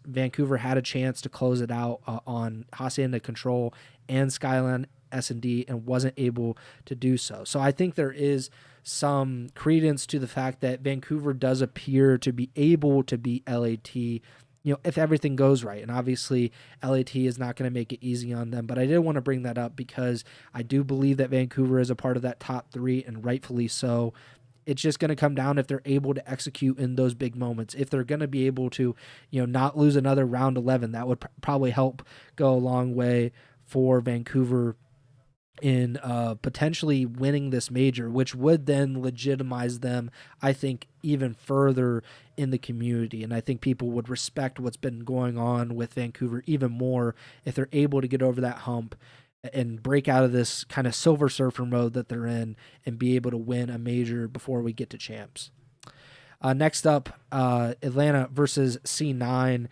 Vancouver had a chance to close it out on Hacienda Control and Skyline S&D and wasn't able to do so. So I think there is some credence to the fact that Vancouver does appear to be able to beat LAT, if everything goes right. And obviously LAT is not going to make it easy on them, but I did want to bring that up because I do believe that Vancouver is a part of that top 3, and rightfully so. It's just going to come down if they're able to execute in those big moments. If they're going to be able to, not lose another round 11, that would probably help go a long way for Vancouver in potentially winning this major, which would then legitimize them, I think, even further in the community. And I think people would respect what's been going on with Vancouver even more if they're able to get over that hump and break out of this kind of silver surfer mode that they're in and be able to win a major before we get to champs. Next up, Atlanta versus C9.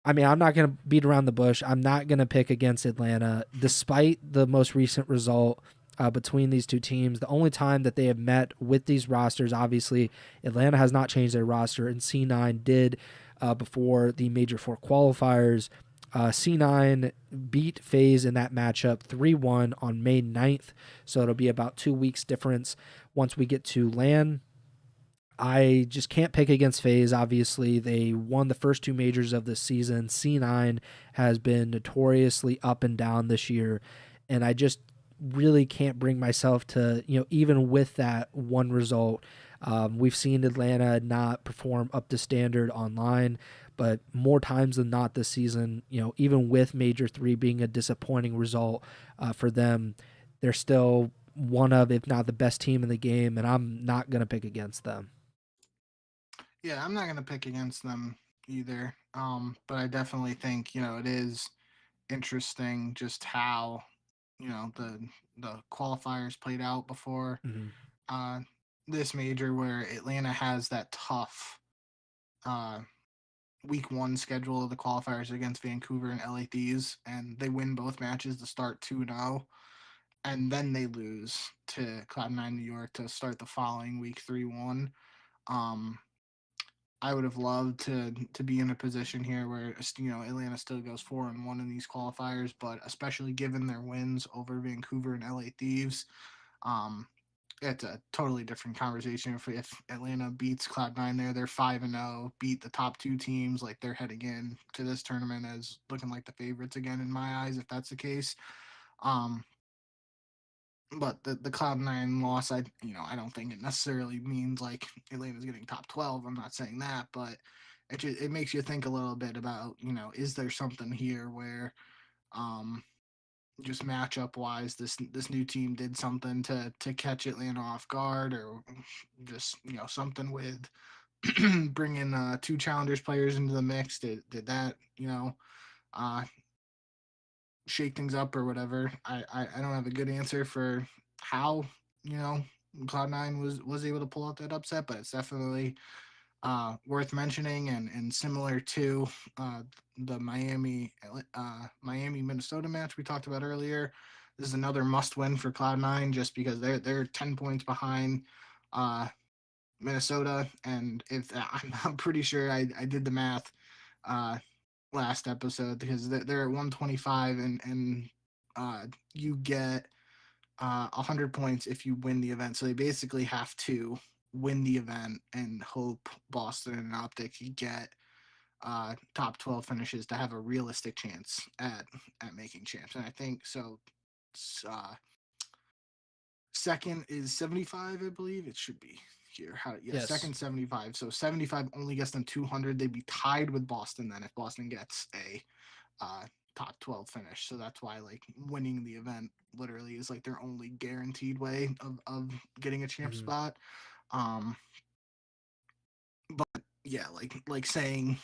I mean, I'm not going to beat around the bush. I'm not going to pick against Atlanta. Despite the most recent result between these two teams, the only time that they have met with these rosters, obviously, Atlanta has not changed their roster, and C9 did before the Major 4 qualifiers. C9 beat FaZe in that matchup 3-1 on May 9th, so it'll be about 2 weeks difference once we get to LAN. I just can't pick against FaZe. Obviously, they won the first 2 majors of this season. C9 has been notoriously up and down this year, and I just really can't bring myself to, even with that one result, we've seen Atlanta not perform up to standard online, but more times than not this season, even with Major 3 being a disappointing result for them, they're still one of, if not the best team in the game, and I'm not going to pick against them. Yeah, I'm not gonna pick against them either. But I definitely think it is interesting just how the qualifiers played out before Mm-hmm. uh this major, where Atlanta has that tough uh week 1 schedule of the qualifiers against Vancouver and LA Thieves, and they win both matches to start 2-0, and then they lose to Cloud9 New York to start the following week 3-1. Um, I would have loved to be in a position here where Atlanta still goes 4-1 in these qualifiers, but especially given their wins over Vancouver and LA Thieves, um, it's a totally different conversation. If Atlanta beats Cloud9 there, they're 5-0, beat the top 2 teams, like they're heading in to this tournament as looking like the favorites again in my eyes, if that's the case. Um, but the Cloud9 loss, I don't think it necessarily means like Atlanta's getting top 12. I'm not saying that, but it makes you think a little bit about, is there something here where um just matchup wise this new team did something to catch Atlanta off guard, or just something with bringing two challengers players into the mix. Did that uh shake things up or whatever? I don't have a good answer for how you know Cloud9 was able to pull out that upset, but it's definitely worth mentioning, and similar to uh, the Miami Minnesota match we talked about earlier. This is another must win for Cloud9, just because they're 10 points behind uh, Minnesota, and if I'm pretty sure I did the math uh, last episode, because they're at 125, and you get 100 points if you win the event. So they basically have to win the event and hope Boston and Optic get top 12 finishes to have a realistic chance at making champs. And I think so. Second is 75, I believe it should be here. Yes. Second 75. So 75 only gets them 200. They'd be tied with Boston then if Boston gets a top 12 finish. So that's why like winning the event literally is like their only guaranteed way of getting a champ spot. But yeah, like saying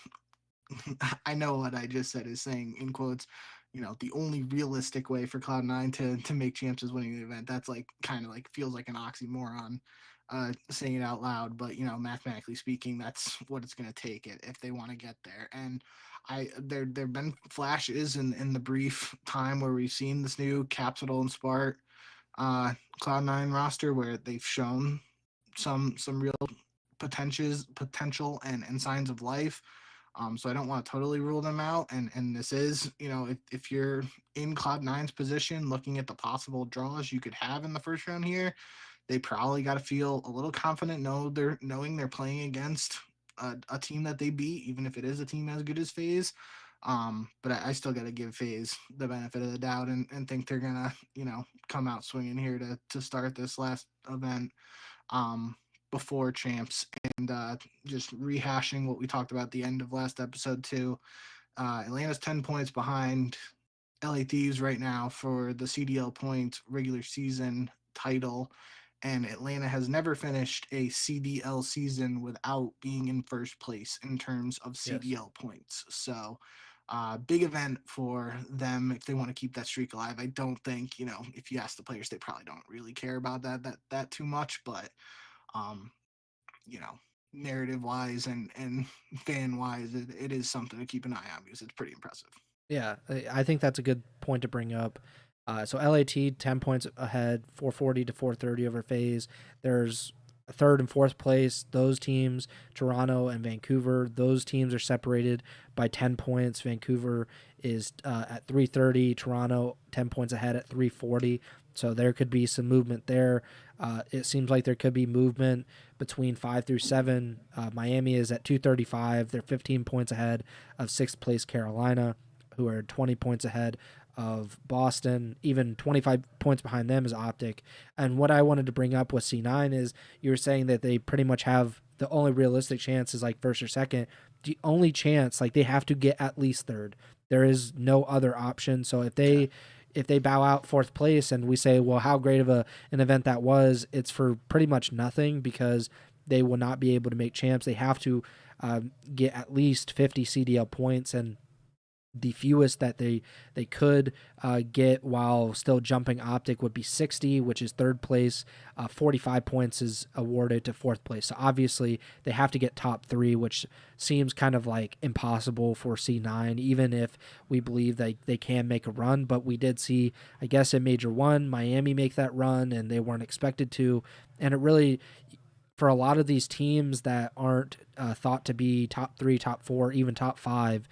I know what I just said is saying in quotes, the only realistic way for Cloud9 to make champs is winning the event. That's like kind of like feels like an oxymoron saying it out loud, but mathematically speaking, that's what it's going to take it if they want to get there. And there've been flashes in the brief time where we've seen this new Capital and Spark Cloud9 roster where they've shown some real potential and signs of life. So I don't want to totally rule them out. And this is, if you're in Cloud9's position, looking at the possible draws you could have in the first round here, they probably got to feel a little confident, knowing they're playing against a team that they beat, even if it is a team as good as FaZe. But I still got to give FaZe the benefit of the doubt, and think they're gonna, come out swinging here to start this last event. Before champs, and just rehashing what we talked about at the end of last episode too. Atlanta's 10 points behind LA Thieves right now for the CDL points regular season title, and Atlanta has never finished a CDL season without being in first place in terms of CDL points. So big event for them if they want to keep that streak alive. I don't think, if you ask the players, they probably don't really care about that too much, but um, narrative wise and fan wise, it is something to keep an eye on because it's pretty impressive. Yeah, I think that's a good point to bring up. So LAT 10 points ahead, 440 to 430 over FaZe. There's third and fourth place. Those teams, Toronto and Vancouver, those teams are separated by 10 points. Vancouver is at 330. Toronto 10 points ahead at 340. So there could be some movement there. It seems like there could be movement between 5 through 7. Miami is at 235. They're 15 points ahead of sixth place Carolina, who are 20 points ahead of Boston. Even 25 points behind them is Optic. And what I wanted to bring up with C9 is you were saying that they pretty much have the only realistic chance is like first or second. The only chance, like they have to get at least third. There is no other option. So if they bow out fourth place and we say, well, how great of an event that was, it's for pretty much nothing because they will not be able to make champs. They have to get at least 50 CDL points, and the fewest that they could get while still jumping Optic would be 60, which is third place. 45 points is awarded to fourth place. So obviously they have to get top 3, which seems kind of like impossible for C9, even if we believe that they can make a run. But we did see, I guess in Major 1, Miami make that run, and they weren't expected to. And it really, for a lot of these teams that aren't thought to be top 3, top 4, even top 5,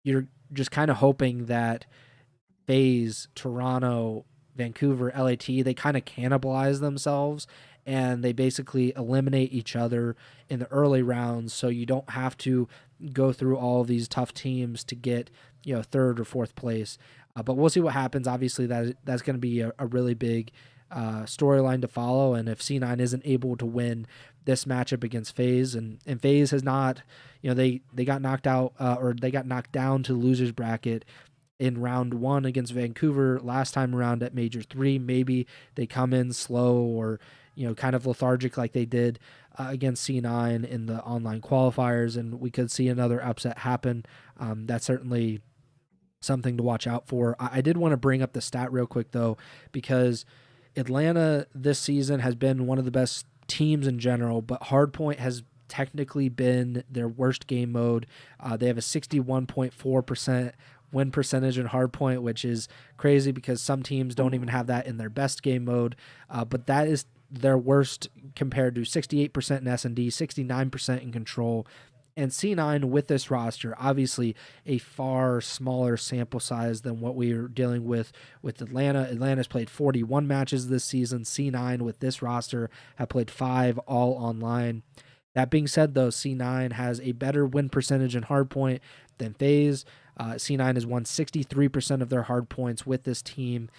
you're just kind of hoping that FaZe, Toronto, Vancouver, LAT, they kind of cannibalize themselves and they basically eliminate each other in the early rounds, so you don't have to go through all of these tough teams to get third or fourth place. But we'll see what happens. Obviously, that's going to be a really big storyline to follow. And if C9 isn't able to win this matchup against FaZe, and FaZe has not, they got knocked out or they got knocked down to the losers bracket in round 1 against Vancouver last time around at Major 3. Maybe they come in slow or kind of lethargic like they did against C9 in the online qualifiers, and we could see another upset happen. That's certainly something to watch out for. I did want to bring up the stat real quick, though, because Atlanta this season has been one of the best teams in general, but Hardpoint has technically been their worst game mode. They have a 61.4% win percentage in Hardpoint, which is crazy because some teams don't even have that in their best game mode, but that is their worst compared to 68% in S&D, 69% in Control, and C9 with this roster, obviously a far smaller sample size than what we are dealing with Atlanta. Atlanta's played 41 matches this season. C9 with this roster have played 5 all online. That being said, though, C9 has a better win percentage in Hardpoint than FaZe. C9 has won 63% of their hard points with this team.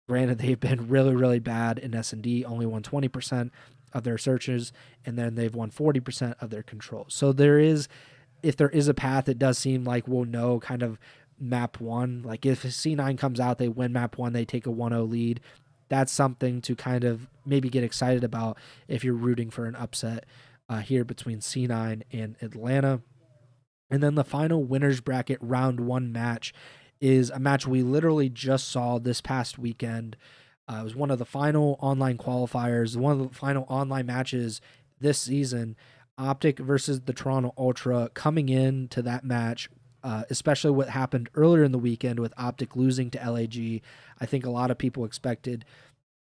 Granted, they've been really, really bad in S&D, only won 20% of their searches, and then they've won 40% of their controls. So if there is a path, it does seem like we'll know kind of map 1. Like if C9 comes out, they win map 1, they take a 1-0 lead. That's something to kind of maybe get excited about if you're rooting for an upset here between C9 and Atlanta. And then the final winners bracket round 1 match is a match we literally just saw this past weekend. It was one of the final online qualifiers, one of the final online matches this season. Optic versus the Toronto Ultra coming into that match, especially what happened earlier in the weekend with Optic losing to LAG. I think a lot of people expected,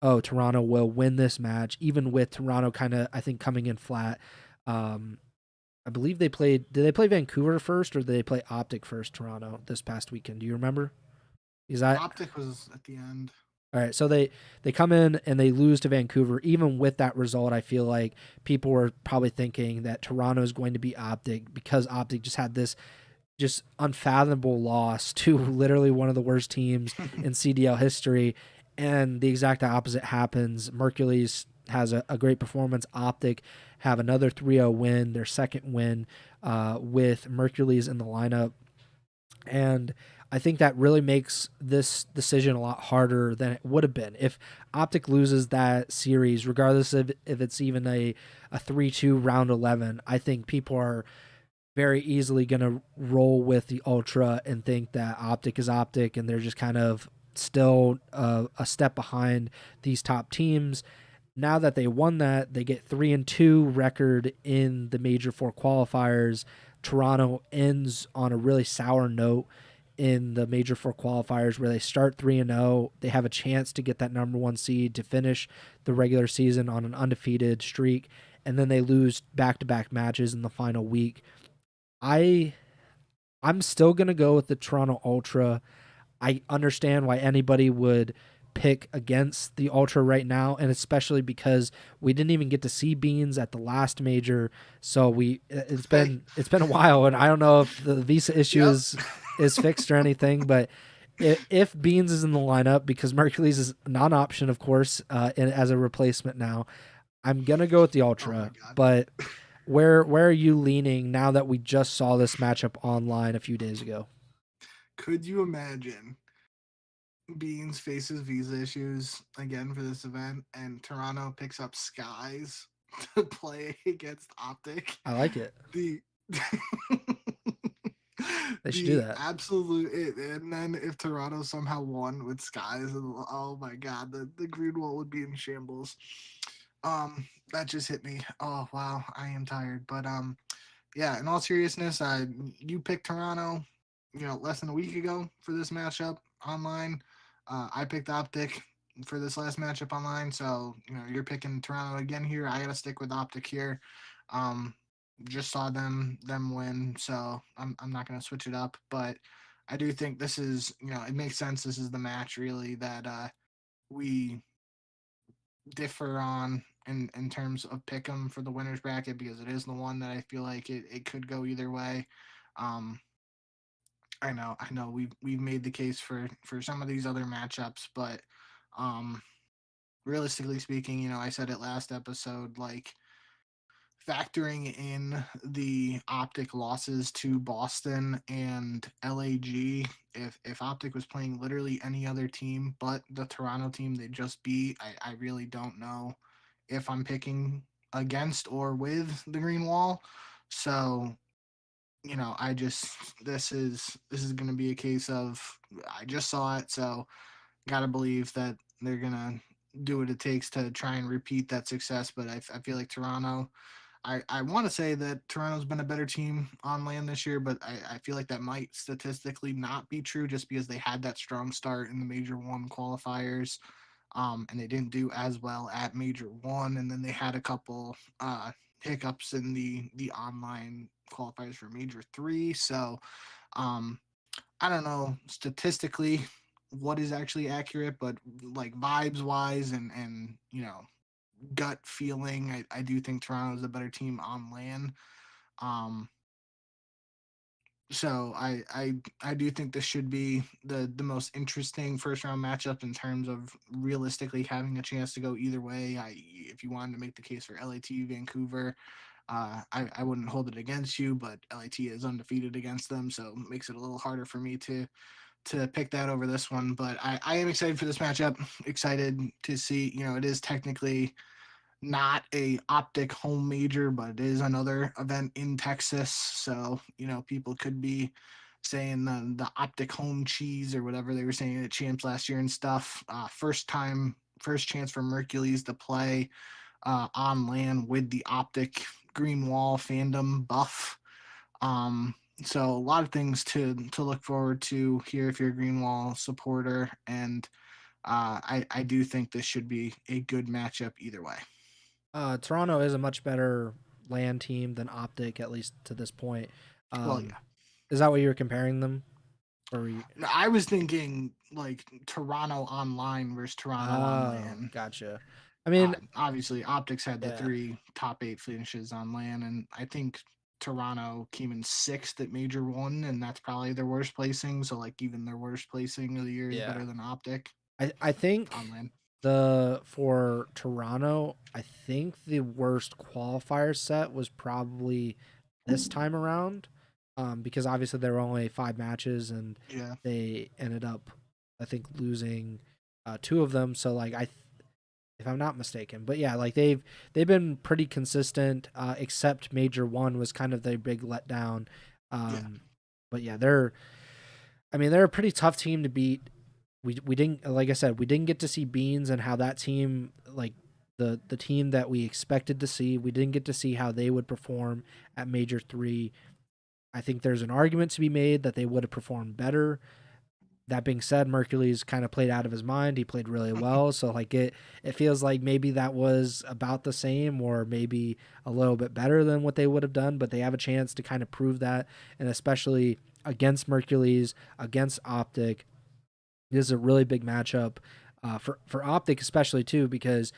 Toronto will win this match, even with Toronto kind of, I think, coming in flat. I believe did they play Vancouver first or did they play Optic first, Toronto, this past weekend? Do you remember? Optic was at the end. All right, so they come in and they lose to Vancouver. Even with that result, I feel like people were probably thinking that Toronto is going to be Optic because Optic just had this just unfathomable loss to literally one of the worst teams in CDL history, and the exact opposite happens. Mercules has a great performance. Optic have another 3-0 win, their second win with Mercules in the lineup. And I think that really makes this decision a lot harder than it would have been. If Optic loses that series, regardless of if it's even a 3-2 round 11, I think people are very easily going to roll with the Ultra and think that Optic is Optic and they're just kind of still a step behind these top teams. Now that they won that, they get 3-2 record in the Major 4 qualifiers. Toronto ends on a really sour note in the Major 4 qualifiers where they start 3-0. They have a chance to get that number 1 seed to finish the regular season on an undefeated streak, and then they lose back-to-back matches in the final week. I'm still going to go with the Toronto Ultra. I understand why anybody would pick against the Ultra right now, and especially because we didn't even get to see Beans at the last major, so it's been a while, and I don't know if the visa issue is fixed or anything, but if Beans is in the lineup, because Mercules is not an option, of course, as a replacement now, I'm gonna go with the Ultra. But where are you leaning now that we just saw this matchup online a few days ago? Could you imagine Beans faces visa issues again for this event, and Toronto picks up Skies to play against Optic? I like it. They should do that. And then if Toronto somehow won with Skies, oh my god, the green wall would be in shambles. That just hit me. Oh wow, I am tired. But yeah, in all seriousness, you picked Toronto, less than a week ago for this matchup online. I picked Optic for this last matchup online, so you're picking Toronto again here. I gotta stick with Optic here. Just saw them win, so I'm not gonna switch it up. But I do think this is it makes sense. This is the match really that we differ on in terms of pick 'em for the winners bracket, because it is the one that I feel like it could go either way. I know we've made the case for some of these other matchups, but realistically speaking, I said it last episode, like factoring in the Optic losses to Boston and LAG, if Optic was playing literally any other team but the Toronto team they just beat, I really don't know if I'm picking against or with the Green Wall. So, I just this is gonna be a case of I just saw it, so gotta believe that they're gonna do what it takes to try and repeat that success. But I feel like Toronto, I want to say that Toronto's been a better team on land this year, but I feel like that might statistically not be true just because they had that strong start in the Major 1 qualifiers, and they didn't do as well at Major 1, and then they had a couple hiccups in the online qualifiers for Major 3. So um, I don't know statistically what is actually accurate, but like vibes wise and gut feeling, I do think Toronto is a better team on land. Um, so I do think this should be the most interesting first round matchup in terms of realistically having a chance to go either way. If you wanted to make the case for LAT Vancouver, I wouldn't hold it against you, but LAT is undefeated against them, so it makes it a little harder for me to pick that over this one. But I am excited for this matchup. Excited to see, it is technically not a Optic home major, but it is another event in Texas. So, people could be saying the Optic home cheese or whatever they were saying at Champs last year and stuff. First chance for Mercules to play on land with the Optic Green Wall fandom buff. So a lot of things to look forward to here if you're a Green Wall supporter, and I do think this should be a good matchup either way. Toronto is a much better land team than Optic, at least to this point. Well, yeah. Is that what you were comparing them? Or I was thinking like Toronto online versus Toronto on land. Gotcha. I mean, obviously, Optics had the yeah. 3 top 8 finishes on land, and I think Toronto came in 6th at Major 1, and that's probably their worst placing. So, like, even their worst placing of the year is better than Optic. I think on land. For Toronto, I think the worst qualifier set was probably this time around, because obviously there were only 5 matches and they ended up, I think, losing 2 of them. So like if I'm not mistaken, but yeah, like they've been pretty consistent, except Major 1 was kind of their big letdown. But yeah, they're a pretty tough team to beat. We didn't, like I said, we didn't get to see Beans and how that team, like the team that we expected to see, we didn't get to see how they would perform at Major 3. I think there's an argument to be made that they would have performed better. That being said, Mercules kind of played out of his mind. He played really well, so like it feels like maybe that was about the same or maybe a little bit better than what they would have done, but they have a chance to kind of prove that, and especially against Mercules, against Optic. This is a really big matchup for Optic, especially too, because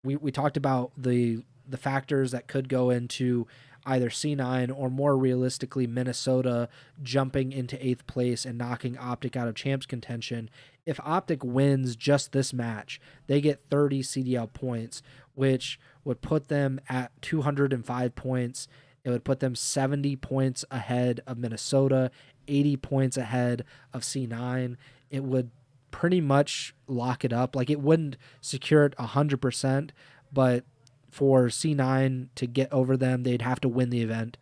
we talked about the factors that could go into either C9 or more realistically Minnesota jumping into 8th place and knocking Optic out of Champs contention. If Optic wins just this match, they get 30 CDL points, which would put them at 205 points. It would put them 70 points ahead of Minnesota, 80 points ahead of C9. It would pretty much lock it up. Like, it wouldn't secure it 100%, but for C9 to get over them, they'd have to win the event.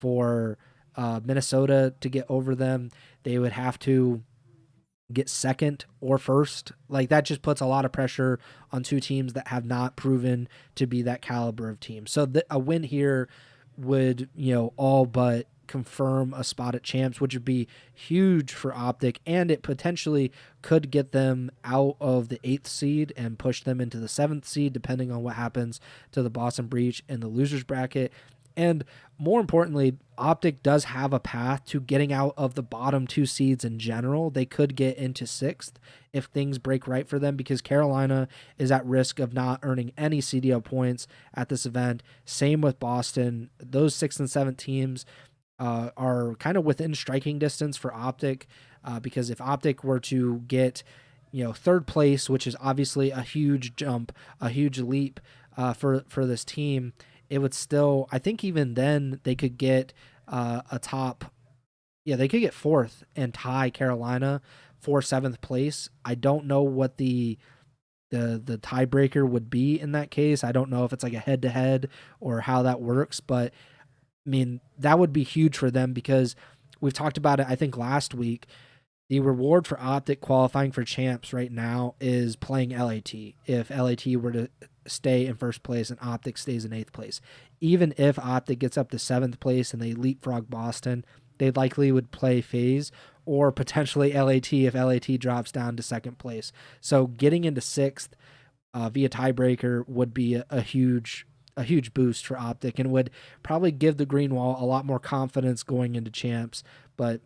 For Minnesota to get over them, they would have to get second or first. Like, that just puts a lot of pressure on 2 teams that have not proven to be that caliber of team. So a win here would, all but confirm a spot at Champs, which would be huge for Optic, and it potentially could get them out of the 8th seed and push them into the 7th seed, depending on what happens to the Boston Breach in the losers bracket. And more importantly, Optic does have a path to getting out of the bottom 2 seeds in general. They could get into 6th if things break right for them, because Carolina is at risk of not earning any CDL points at this event. Same with Boston. Those 6th and 7th teams are kind of within striking distance for Optic, because if Optic were to get third place, which is obviously a huge jump, a huge leap for this team. It would still, I think, even then they could get a top. Yeah, they could get fourth and tie Carolina for seventh place. I don't know what the tiebreaker would be in that case. I don't know if it's like a head to head or how that works, but I mean, that would be huge for them because we've talked about it, I think, last week. The reward for Optic qualifying for champs right now is playing LAT. If LAT were to stay in first place and Optic stays in eighth place, even if Optic gets up to seventh place and they leapfrog Boston, they likely would play FaZe or potentially LAT if LAT drops down to second place. So getting into sixth via tiebreaker would be a huge boost for Optic and would probably give the Green Wall a lot more confidence going into champs. But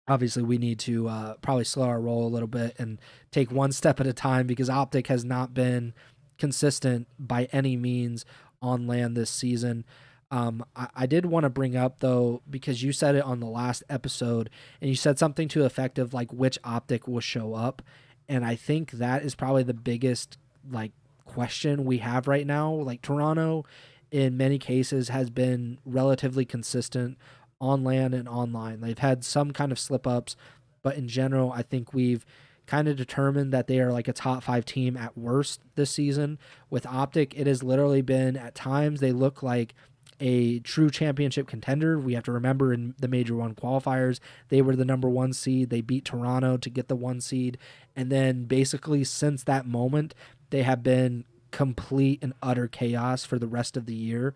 obviously we need to probably slow our roll a little bit and take one step at a time because Optic has not been consistent by any means on land this season. I did want to bring up though, because you said it on the last episode and you said something to the effect of like which Optic will show up. And I think that is probably the biggest like question we have right now. Like Toronto in many cases has been relatively consistent on land and online. They've had some kind of slip ups, but in general, I think we've kind of determined that they are like a top 5 team at worst this season. With Optic, it has literally been at times they look like a true championship contender. We have to remember in the Major 1 qualifiers, they were the number 1 seed. They beat Toronto to get the 1 seed. And then basically since that moment, they have been complete and utter chaos for the rest of the year.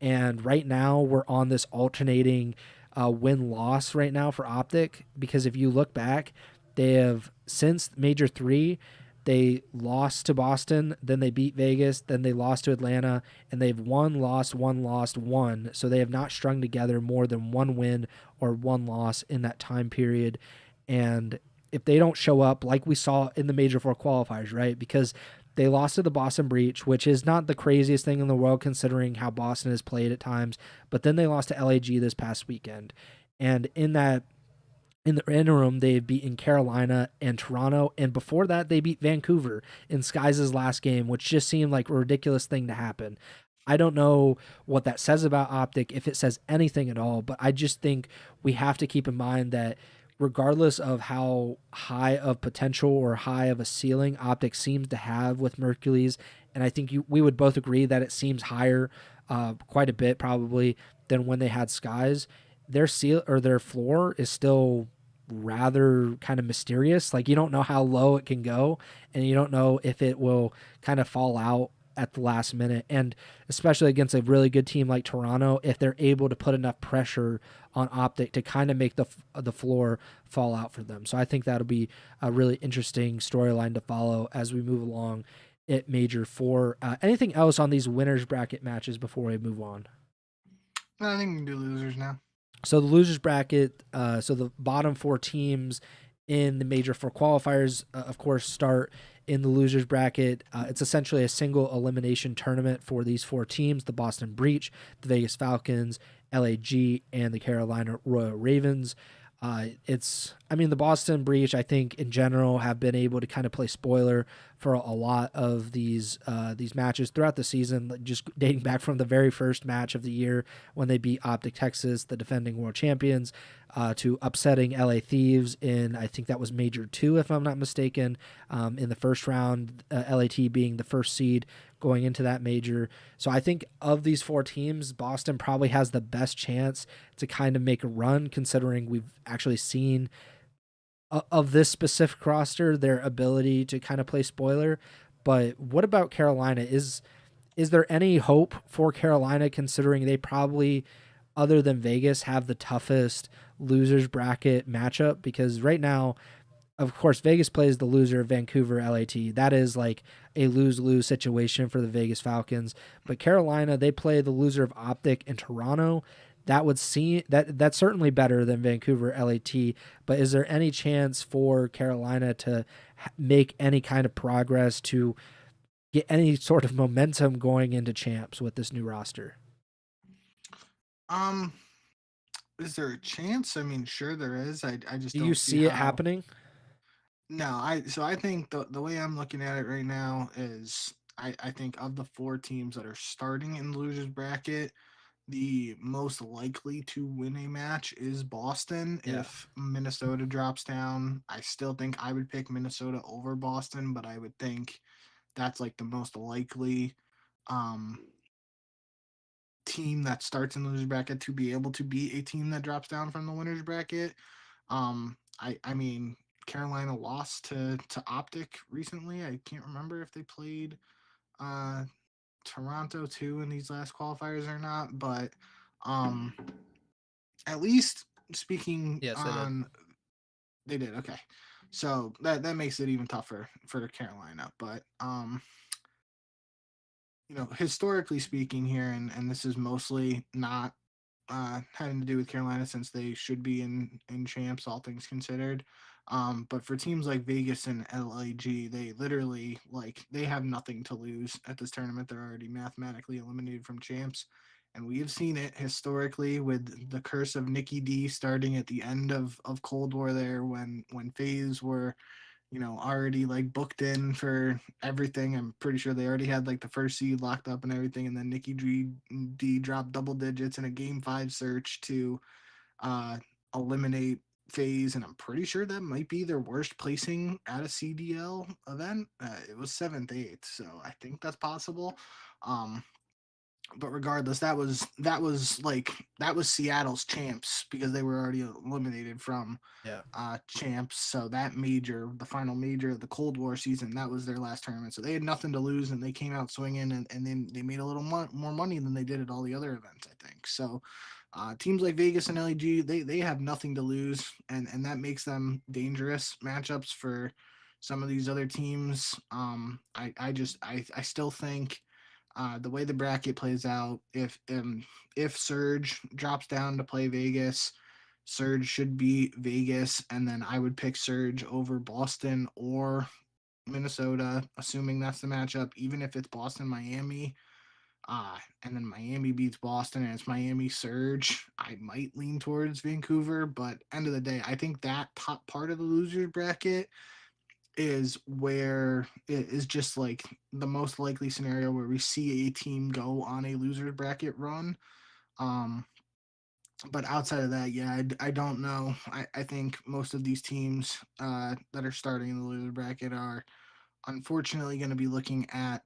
And right now we're on this alternating win-loss right now for Optic because if you look back, they have since Major 3, they lost to Boston, then they beat Vegas, then they lost to Atlanta, and they've won, lost, won, lost, won. So they have not strung together more than one win or one loss in that time period. And if they don't show up like we saw in the Major 4 qualifiers, right? Because they lost to the Boston Breach, which is not the craziest thing in the world considering how Boston has played at times, but then they lost to LAG this past weekend. And in the interim, they've beaten Carolina and Toronto, and before that, they beat Vancouver in Skies' last game, which just seemed like a ridiculous thing to happen. I don't know what that says about Optic, if it says anything at all, but I just think we have to keep in mind that regardless of how high of potential or high of a ceiling Optic seems to have with Mercules, and I think we would both agree that it seems higher quite a bit probably than when they had Skies, their floor is still rather kind of mysterious. Like you don't know how low it can go and you don't know if it will kind of fall out at the last minute, and especially against a really good team like Toronto, if they're able to put enough pressure on Optic to kind of make the floor fall out for them. So I think that'll be a really interesting storyline to follow as we move along at Major 4. Anything else on these winners bracket matches before we move on? I think we can do losers now. So the losers bracket, so the bottom 4 teams in the Major 4 qualifiers, of course, start in the losers bracket. It's essentially a single elimination tournament for these 4 teams: the Boston Breach, the Vegas Falcons, LAG, and the Carolina Royal Ravens. The Boston Breach, I think in general have been able to kind of play spoiler for a lot of these matches throughout the season, just dating back from the very first match of the year when they beat Optic Texas, the defending world champions, to upsetting LA Thieves in, I think that was Major 2, if I'm not mistaken, in the first round, LAT being the first seed going into that major. So I think of these 4 teams, Boston probably has the best chance to kind of make a run, considering we've actually seen of this specific roster their ability to kind of play spoiler. But what about Carolina? Is there any hope for Carolina, considering they probably, other than Vegas, have the toughest losers bracket matchup? Because right now, of course, Vegas plays the loser of Vancouver LAT. That is like a lose-lose situation for the Vegas Falcons. But Carolina, they play the loser of Optic and Toronto. That would seem that's certainly better than Vancouver LAT. But is there any chance for Carolina to make any kind of progress to get any sort of momentum going into champs with this new roster? Is there a chance? I mean, sure there is. I just Do don't you see see it how. happening? No, I think the way I'm looking at it right now is I think of the four teams that are starting in the losers bracket, the most likely to win a match is Boston. Yeah. If Minnesota drops down, I still think I would pick Minnesota over Boston, but I would think that's like the most likely um team that starts in the losers bracket to be able to beat a team that drops down from the winners bracket. I mean Carolina lost to Optic recently. I can't remember if they played uh Toronto too in these last qualifiers or not, but um at least speaking Yes, they did. on they did okay. So that makes it even tougher for Carolina, but historically speaking here, and this is mostly not having to do with Carolina since they should be in champs, all things considered. But for teams like Vegas and LAG, they literally they have nothing to lose at this tournament. They're already mathematically eliminated from champs. And we have seen it historically with the curse of Nikki D starting at the end of Cold War there when FaZe were already like booked in for everything. I'm pretty sure they already had like the first seed locked up and everything, and then Nikki D dropped double digits in a game 5 search to uh, eliminate FaZe, and I'm pretty sure that might be their worst placing at a CDL event. It was 7th, 8th, so I think that's possible. Um, but regardless, that was Seattle's champs because they were already eliminated from Yeah. champs. So that major, the final major of the Cold War season, that was their last tournament. So they had nothing to lose, and they came out swinging, and then they made a little more money than they did at all the other events, I think. So teams like Vegas and LEG, they have nothing to lose, and that makes them dangerous matchups for some of these other teams. I still think the way the bracket plays out, if Surge drops down to play Vegas, Surge should beat Vegas, and then I would pick Surge over Boston or Minnesota, assuming that's the matchup. Even if it's Boston Miami, and then Miami beats Boston and it's Miami Surge, I might lean towards Vancouver. But end of the day, I think that top part of the losers bracket is where it is just like the most likely scenario where we see a team go on a loser bracket run. Um, but outside of that, yeah, I don't know. I think most of these teams that are starting in the loser bracket are unfortunately going to be looking at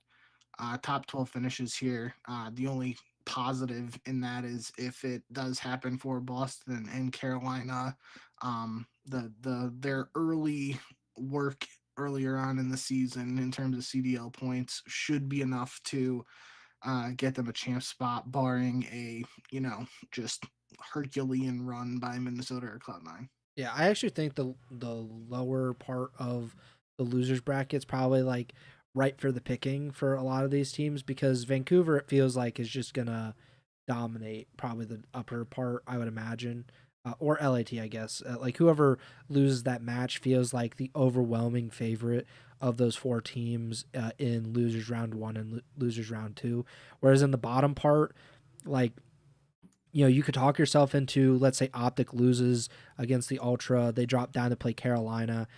top 12 finishes here. The only positive in that is if it does happen for Boston and Carolina, their early work earlier on in the season in terms of CDL points should be enough to get them a champ spot, barring a just Herculean run by Minnesota or Cloud9. Yeah, I actually think the lower part of the losers bracket's probably like right for the picking for a lot of these teams because Vancouver it feels like is just gonna dominate probably the upper part I would imagine, or LAT I guess. Like whoever loses that match feels like the overwhelming favorite of those four teams in losers round one and losers round two. Whereas in the bottom part, like you could talk yourself into, let's say, Optic loses against the Ultra. They drop down to play Carolina.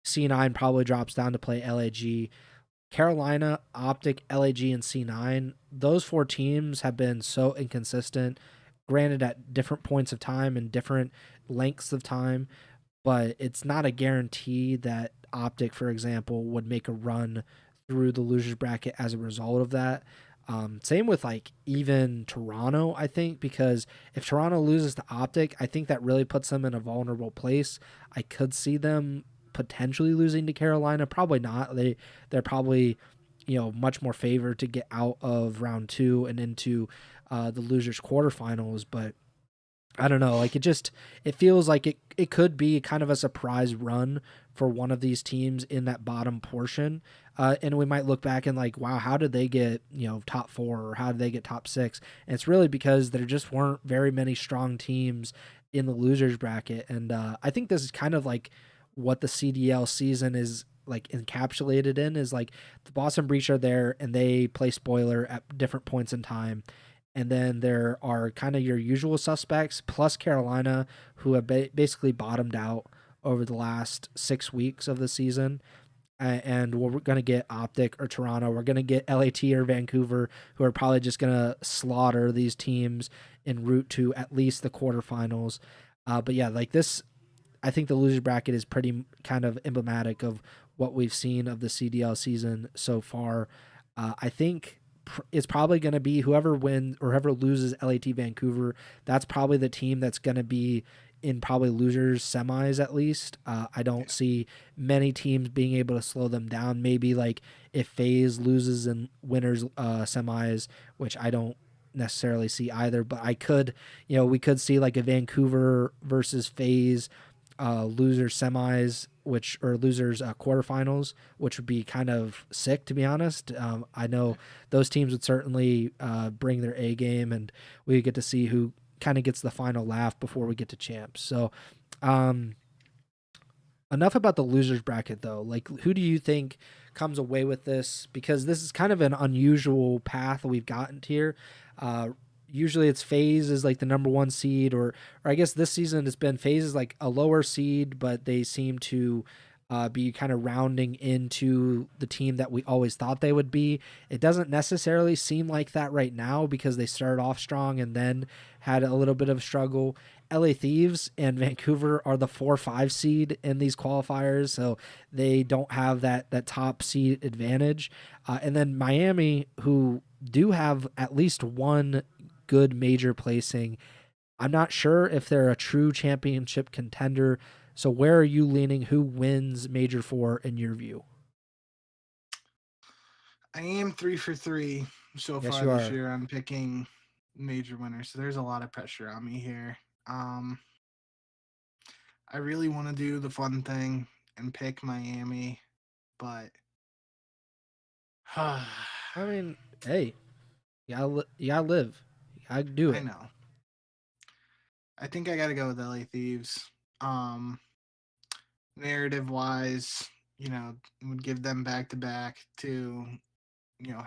C9 probably drops down to play LAG. Carolina, Optic, LAG, and C9, those four teams have been so inconsistent, granted at different points of time and different lengths of time, but it's not a guarantee that Optic, for example, would make a run through the losers bracket as a result of that. Same with like even Toronto, I think, because if Toronto loses to Optic, I think that really puts them in a vulnerable place. I could see them potentially losing to Carolina. Probably not. They're probably much more favored to get out of round two and into the losers quarterfinals, but I don't know. Like it feels like it could be kind of a surprise run for one of these teams in that bottom portion. And we might look back and like, wow, how did they get, top four or how did they get top six? And it's really because there just weren't very many strong teams in the losers bracket. And I think this is kind of like what the CDL season is like encapsulated in is like the Boston Breach are there and they play spoiler at different points in time. And then there are kind of your usual suspects plus Carolina who have basically bottomed out over the last 6 weeks of the season. And we're going to get Optic or Toronto. We're going to get LAT or Vancouver, who are probably just going to slaughter these teams en route to at least the quarterfinals. But yeah, like this, I think the loser bracket is pretty kind of emblematic of what we've seen of the CDL season so far. I think it's probably going to be whoever wins or whoever loses LAT Vancouver. That's probably the team that's going to be in probably losers semis at least. I don't see many teams being able to slow them down. Maybe like if FaZe loses in winners semis, which I don't necessarily see either, but I could, we could see like a Vancouver versus FaZe losers semis, or losers quarterfinals, which would be kind of sick, to be honest. I know those teams would certainly bring their A game, and we get to see who kind of gets the final laugh before we get to champs. So enough about the losers bracket, though. Like, who do you think comes away with this? Because this is kind of an unusual path we've gotten here. Usually it's FaZe is like the number 1 seed, or I guess this season it's been FaZe is like a lower seed, but they seem to be kind of rounding into the team that we always thought they would be. It doesn't necessarily seem like that right now because they started off strong and then had a little bit of struggle. LA Thieves and Vancouver are the 4-5 seed in these qualifiers, so they don't have that top seed advantage. And then Miami, who do have at least one good major placing. I'm not sure if they're a true championship contender. So where are you leaning? Who wins Major 4 in your view? I am 3 for 3 so Yes, far you this are. year on picking major winners. So there's a lot of pressure on me here. I really want to do the fun thing and pick Miami, but I mean, hey, you gotta live. You gotta do I it. know. I think I got to go with LA Thieves. Narrative wise, would give them back to back to,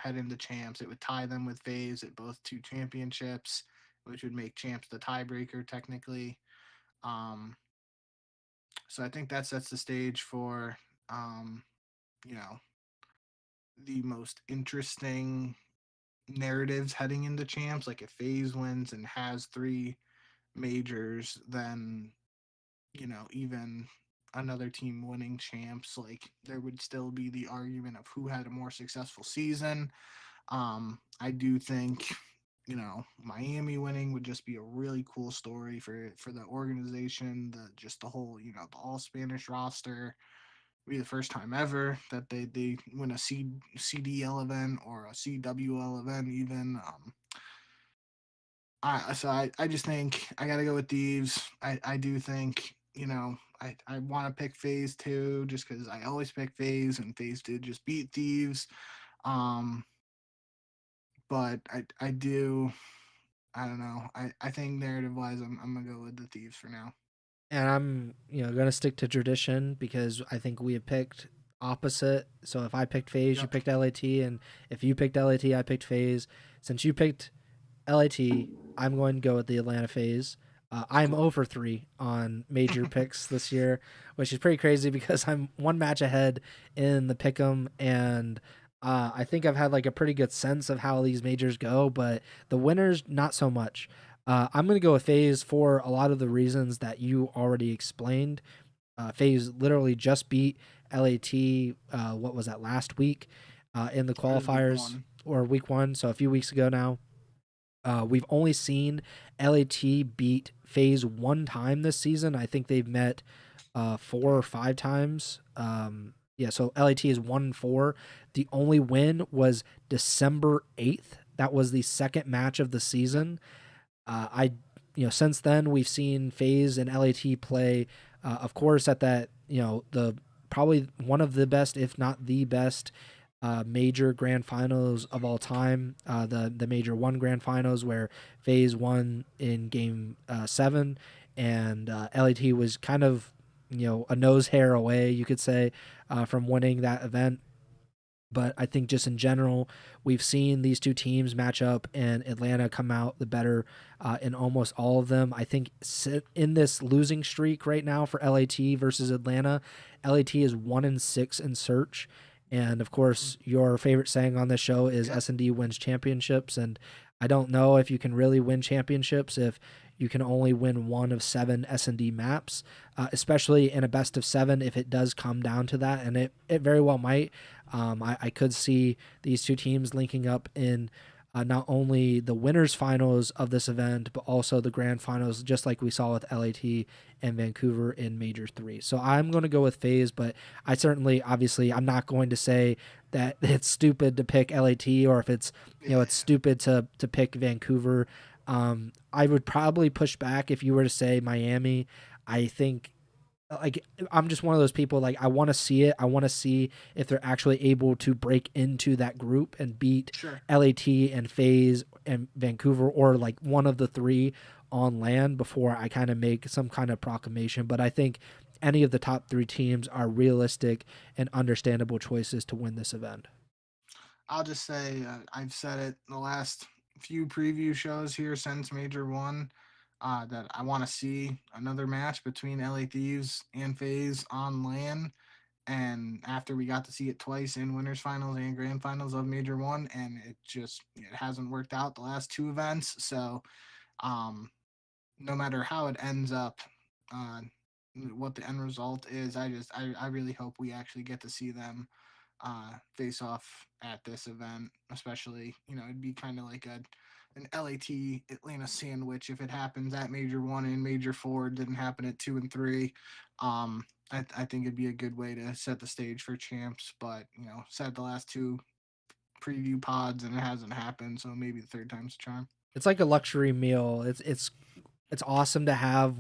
head into champs. It would tie them with FaZe at both 2 championships, which would make champs the tiebreaker technically. So I think that sets the stage for, you know, the most interesting narratives heading into champs. Like if FaZe wins and has 3 majors, then even another team winning champs, like there would still be the argument of who had a more successful season. I do think Miami winning would just be a really cool story for the organization, the whole the all Spanish roster. Be the first time ever that they win a CDL event or a CWL event even. I just think I got to go with Thieves. I do think, I want to pick FaZe too, just because I always pick FaZe and FaZe did just beat Thieves. Um, but I do, I don't know. I think narrative wise, I'm going to go with the Thieves for now. And I'm, gonna stick to tradition because I think we have picked opposite. So if I picked FaZe, you Yep. picked LAT, and if you picked LAT, I picked FaZe. Since you picked LAT, I'm going to go with the Atlanta FaZe. I'm Cool. 0 for 3 on major picks this year, which is pretty crazy because I'm 1 match ahead in the pick'em, and I think I've had like a pretty good sense of how these majors go, but the winners not so much. I'm going to go with FaZe for a lot of the reasons that you already explained. FaZe literally just beat LAT. What was that, last week in the Or week qualifiers, 1. or week 1? So a few weeks ago now. We've only seen LAT beat FaZe 1 time this season. I think they've met 4 or 5 times. Yeah, so LAT is 1-4. The only win was December 8th. That was the second match of the season. Since then we've seen FaZe and LAT play, of course, at that, the probably one of the best, if not the best, major grand finals of all time. The major 1 grand finals where FaZe won in game 7, and LAT was kind of a nose hair away, you could say, from winning that event. But I think just in general, we've seen these two teams match up and Atlanta come out the better in almost all of them. I think in this losing streak right now for LAT versus Atlanta, LAT is 1-6 in search. And of course, your favorite saying on this show is S&D wins championships. And I don't know if you can really win championships if you can only win one of 7 S&D maps, especially in a best of 7 if it does come down to that. And it very well might. I could see these two teams linking up in not only the winners finals of this event, but also the grand finals, just like we saw with LAT and Vancouver in Major 3. So I'm going to go with FaZe, but I certainly, obviously, I'm not going to say that it's stupid to pick LAT or if it's, it's stupid to pick Vancouver. I would probably push back if you were to say Miami. I think, like, I'm just one of those people, like, I want to see it. I want to see if they're actually able to break into that group and beat LAT and FaZe and Vancouver, or like one of the 3 on land before I kind of make some kind of proclamation. But I think any of the top 3 teams are realistic and understandable choices to win this event. I'll just say, I've said it the last few preview shows here since Major 1, that I want to see another match between LA Thieves and FaZe on LAN. And after we got to see it twice in winners finals and grand finals of Major 1, and it hasn't worked out the last 2 events. So no matter how it ends up, what the end result is, I really hope we actually get to see them face off at this event. Especially, it'd be kind of like an LAT Atlanta sandwich if it happens at Major 1 and Major 4. It didn't happen at 2 and 3. I think it'd be a good way to set the stage for champs, but said the last 2 preview pods and it hasn't happened, so maybe the 3rd time's a charm. It's like a luxury meal. It's awesome to have,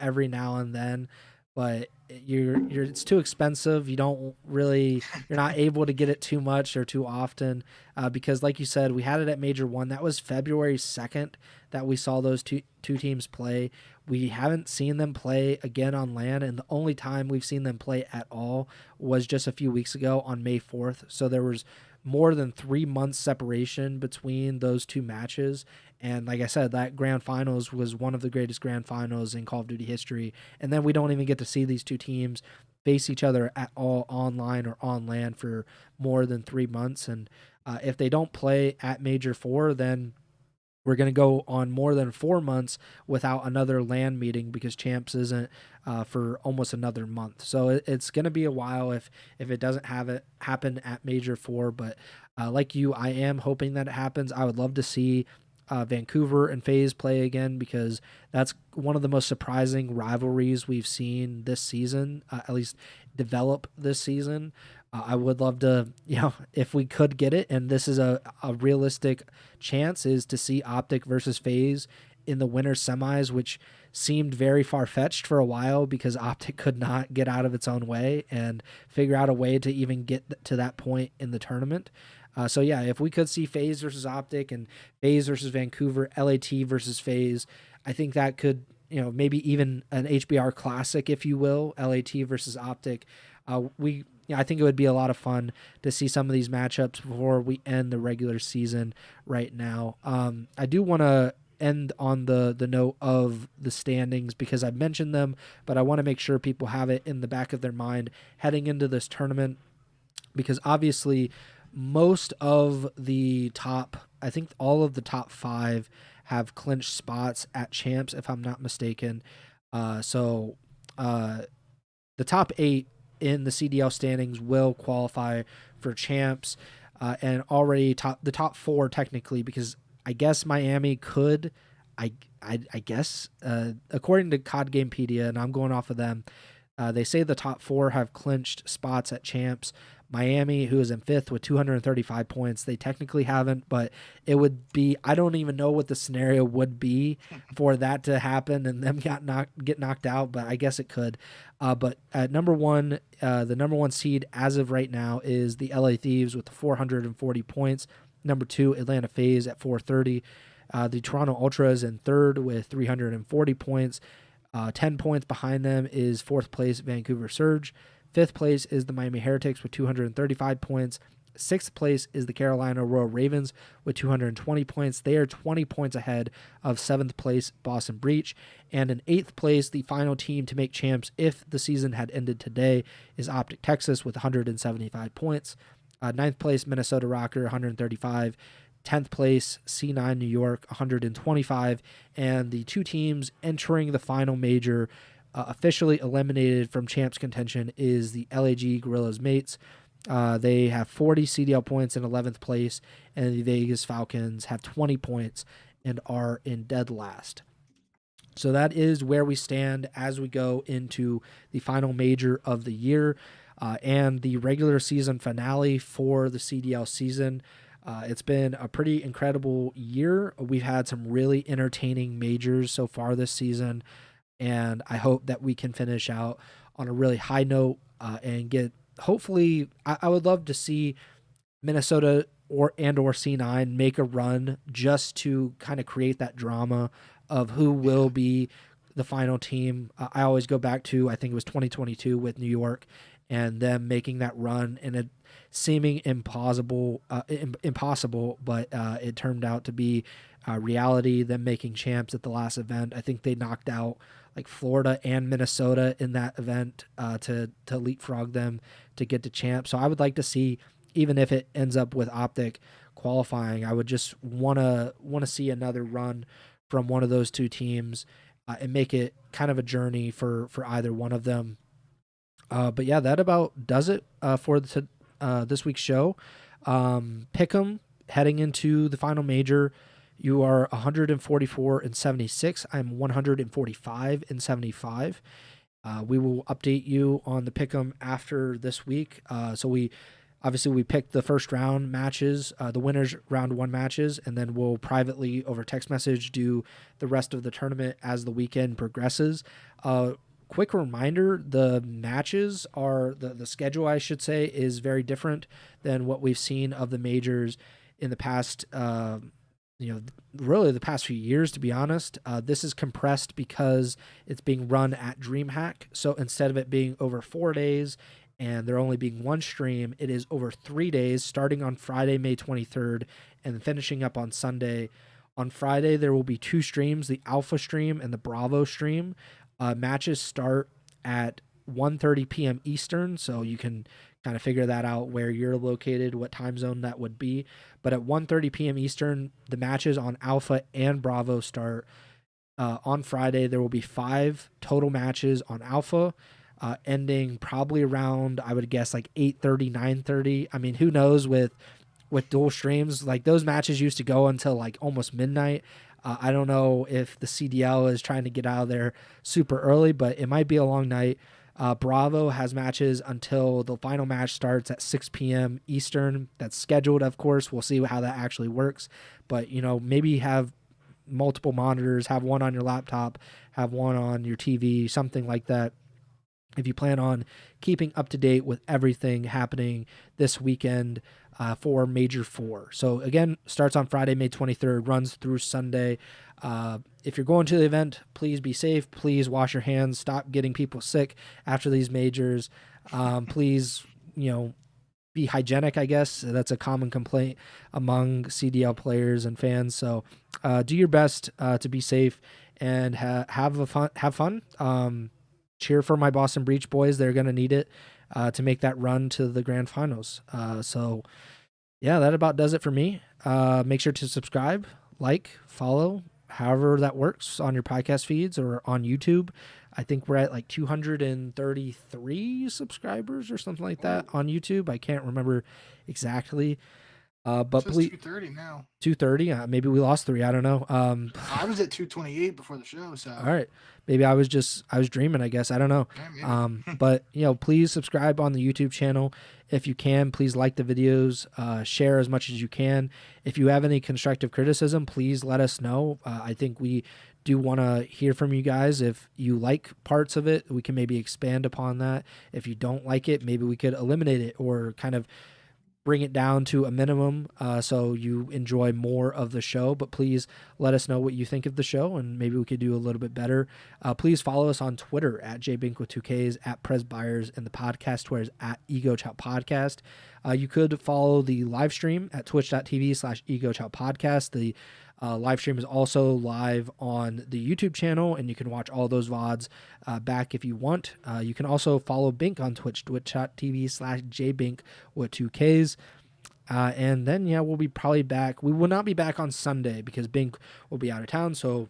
every now and then, but it's too expensive. You're not able to get it too much or too often, because like you said, we had it at Major 1. That was February 2nd that we saw those two teams play. We haven't seen them play again on LAN, and the only time we've seen them play at all was just a few weeks ago on May 4th. So there was more than 3 months separation between those 2 matches. And like I said, that grand finals was one of the greatest grand finals in Call of Duty history. And then we don't even get to see these 2 teams face each other at all online or on LAN for more than 3 months. And if they don't play at Major 4, then we're going to go on more than 4 months without another LAN meeting, because Champs isn't for almost another month. So it's going to be a while if it doesn't have it happen at Major 4. But like you, I am hoping that it happens. I would love to see Vancouver and FaZe play again, because that's one of the most surprising rivalries we've seen this season, at least develop this season. I would love to, if we could get it, and this is a realistic chance, is to see Optic versus FaZe in the winner's semis, which seemed very far-fetched for a while because Optic could not get out of its own way and figure out a way to even get to that point in the tournament. So yeah, if we could see FaZe versus Optic and FaZe versus Vancouver, LAT versus FaZe, I think that could, maybe even an HBR Classic, if you will, LAT versus Optic. I think it would be a lot of fun to see some of these matchups before we end the regular season right now. I do want to end on the note of the standings, because I've mentioned them, but I want to make sure people have it in the back of their mind heading into this tournament, because obviously most of the I think all of the top 5 have clinched spots at Champs, if I'm not mistaken. So the top 8 in the CDL standings will qualify for Champs, and already the top 4 technically, because I guess Miami could, I guess, according to COD Gamepedia, and I'm going off of them, they say the top 4 have clinched spots at Champs. Miami, who is in 5th with 235 points, they technically haven't, but it would be, I don't even know what the scenario would be for that to happen and them get knocked out, but I guess it could. But at number 1, the number 1 seed as of right now is the LA Thieves with 440 points. Number 2, Atlanta FaZe at 430. The Toronto Ultras in 3rd with 340 points. 10 points behind them is 4th place Vancouver Surge. 5th place is the Miami Heretics with 235 points. Sixth place is the Carolina Royal Ravens with 220 points. They are 20 points ahead of seventh place Boston Breach. And in eighth place, the final team to make champs if the season had ended today is Optic Texas with 175 points. Ninth place Minnesota Rocker, 135. 10th place C9 New York, 125. And the two teams entering the final major officially eliminated from champs contention is the LAG Gorillas Mates. They have 40 CDL points in 11th place, and the Vegas Falcons have 20 points and are in dead last. So that is where we stand as we go into the final major of the year and the regular season finale for the CDL season. It's been a pretty incredible year. We've had some really entertaining majors so far this season, and I hope that we can finish out on a really high note and get, hopefully, I would love to see Minnesota or C9 make a run just to kind of create that drama of who will be the final team. I always go back to, I think it was 2022 with New York and them making that run and it seeming impossible, but it turned out to be reality, them making champs at the last event. I think they knocked out like Florida and Minnesota in that event to leapfrog them to get to champs. So I would like to see, even if it ends up with Optic qualifying, I would just want to see another run from one of those two teams and make it kind of a journey for either one of them. But yeah, that about does it for this week's show. Pick'em heading into the final major. You are 144 and 76. I'm 145 and 75. We will update you on the pick'em after this week. So we picked the first round matches, the winners round one matches, and then we'll privately over text message do the rest of the tournament as the weekend progresses. Quick reminder, the matches are the schedule, I should say, is very different than what we've seen of the majors in the past, really the past few years, to be honest. This is compressed because it's being run at DreamHack. So instead of it being over 4 days and there only being one stream, it is over 3 days, starting on Friday, May 23rd, and finishing up on Sunday. On Friday, there will be two streams, the Alpha stream and the Bravo stream. Matches start at 1:30 p.m. Eastern, so you can kind of figure that out where you're located, what time zone that would be. But at 1:30 p.m. Eastern, the matches on Alpha and Bravo start. On Friday, there will be 5 total matches on Alpha, ending probably around, I would guess, like 8:30, 9:30. I mean, who knows with dual streams? Like, those matches used to go until like almost midnight. I don't know if the CDL is trying to get out of there super early, but it might be a long night. Bravo has matches until the final match starts at 6 p.m. Eastern. That's scheduled, of course. We'll see how that actually works. But, maybe have multiple monitors, have one on your laptop, have one on your TV, something like that, if you plan on keeping up to date with everything happening this weekend for Major 4. So again, starts on Friday, May 23rd, runs through Sunday. If you're going to the event, please be safe. Please wash your hands. Stop getting people sick after these majors. Please, be hygienic, I guess. That's a common complaint among CDL players and fans. So do your best to be safe and have fun. Cheer for my Boston Breach boys. They're going to need it to make that run to the grand finals. So yeah, that about does it for me. Make sure to subscribe, like, follow, however that works on your podcast feeds or on YouTube. I think we're at like 233 subscribers or something like that on YouTube. I can't remember exactly. But please, 230 now. 230. Maybe we lost 3. I don't know. I was at 228 before the show. So all right, maybe I was dreaming, I guess. I don't know. Yeah, but please subscribe on the YouTube channel if you can. Please like the videos, share as much as you can. If you have any constructive criticism, please let us know. I think we do want to hear from you guys. If you like parts of it, we can maybe expand upon that. If you don't like it, maybe we could eliminate it or kind of bring it down to a minimum so you enjoy more of the show. But please let us know what you think of the show, and maybe we could do a little bit better. Please follow us on Twitter at jbink with 2Ks, at Pres Byers, and the podcast Twitter is at Ego Chall Podcast. You could follow the live stream at twitch.tv/Ego Chall Podcast. The live stream is also live on the YouTube channel, and you can watch all those VODs back if you want. You can also follow Bink on Twitch, twitch.tv/jbink with 2Ks. And then, we'll be probably back. We will not be back on Sunday because Bink will be out of town, so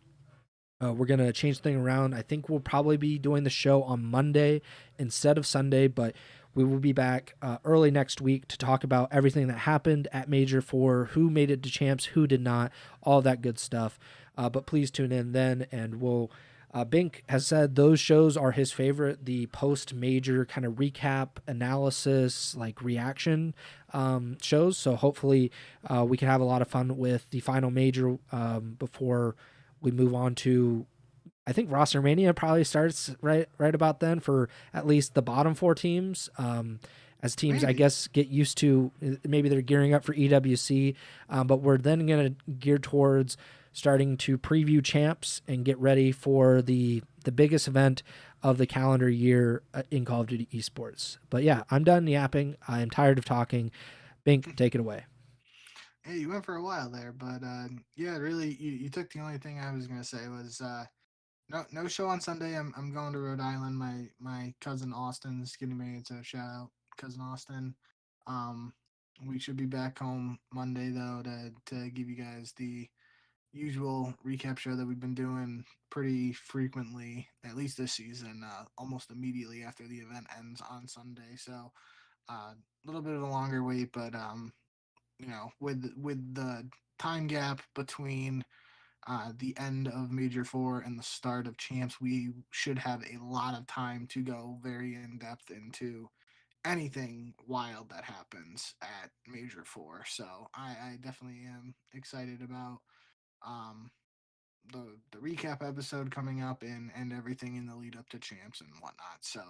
we're going to change the thing around. I think we'll probably be doing the show on Monday instead of Sunday, but we will be back early next week to talk about everything that happened at Major 4, who made it to Champs, who did not, all that good stuff. But please tune in then, and we'll Bink has said those shows are his favorite, the post-major kind of recap, analysis, like reaction shows. So hopefully we can have a lot of fun with the final major before we move on to, I think Roster Mania probably starts right about then for at least the bottom 4 teams. As teams, I guess, get used to, maybe they're gearing up for EWC, but we're then going to gear towards starting to preview champs and get ready for the biggest event of the calendar year in Call of Duty esports. But yeah, I'm done yapping. I am tired of talking. Bink, take it away. Hey, you went for a while there, but really, you took the only thing I was gonna say was no show on Sunday. I'm going to Rhode Island. My cousin Austin's getting married, so shout out cousin Austin. We should be back home Monday though to give you guys the usual recap show that we've been doing pretty frequently, at least this season, almost immediately after the event ends on Sunday. So a little bit of a longer wait, but with the time gap between the end of Major 4 and the start of Champs, we should have a lot of time to go very in depth into anything wild that happens at Major 4. So I definitely am excited about um, the recap episode coming up and everything in the lead up to Champs and whatnot. So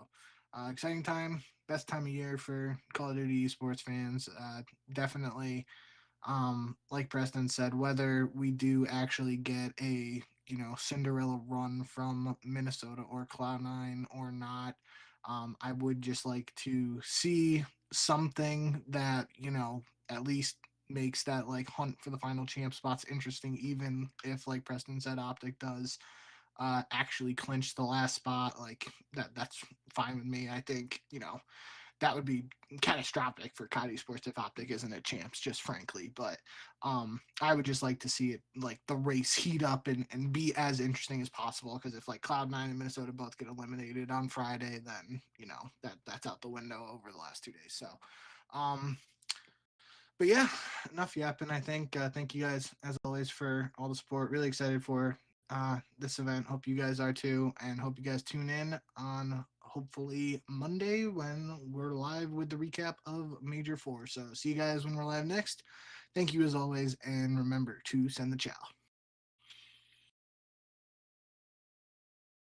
exciting time, best time of year for Call of Duty esports fans. Definitely like Preston said, whether we do actually get a Cinderella run from Minnesota or Cloud9 or not, I would just like to see something that at least makes that like hunt for the final champ spots interesting, even if, like Preston said, Optic does actually clinch the last spot. Like that's fine with me. I think that would be catastrophic for COD Sports if Optic isn't at champs, just frankly. But I would just like to see it, like the race heat up and be as interesting as possible. Because if like Cloud9 and Minnesota both get eliminated on Friday, then that's out the window over the last 2 days. So, but yeah, enough yapping. I think. Thank you guys as always for all the support. Really excited for this event. Hope you guys are too, and hope you guys tune in on hopefully Monday when we're live with the recap of Major 4. So see you guys when we're live next. Thank you as always, and remember to send the chow.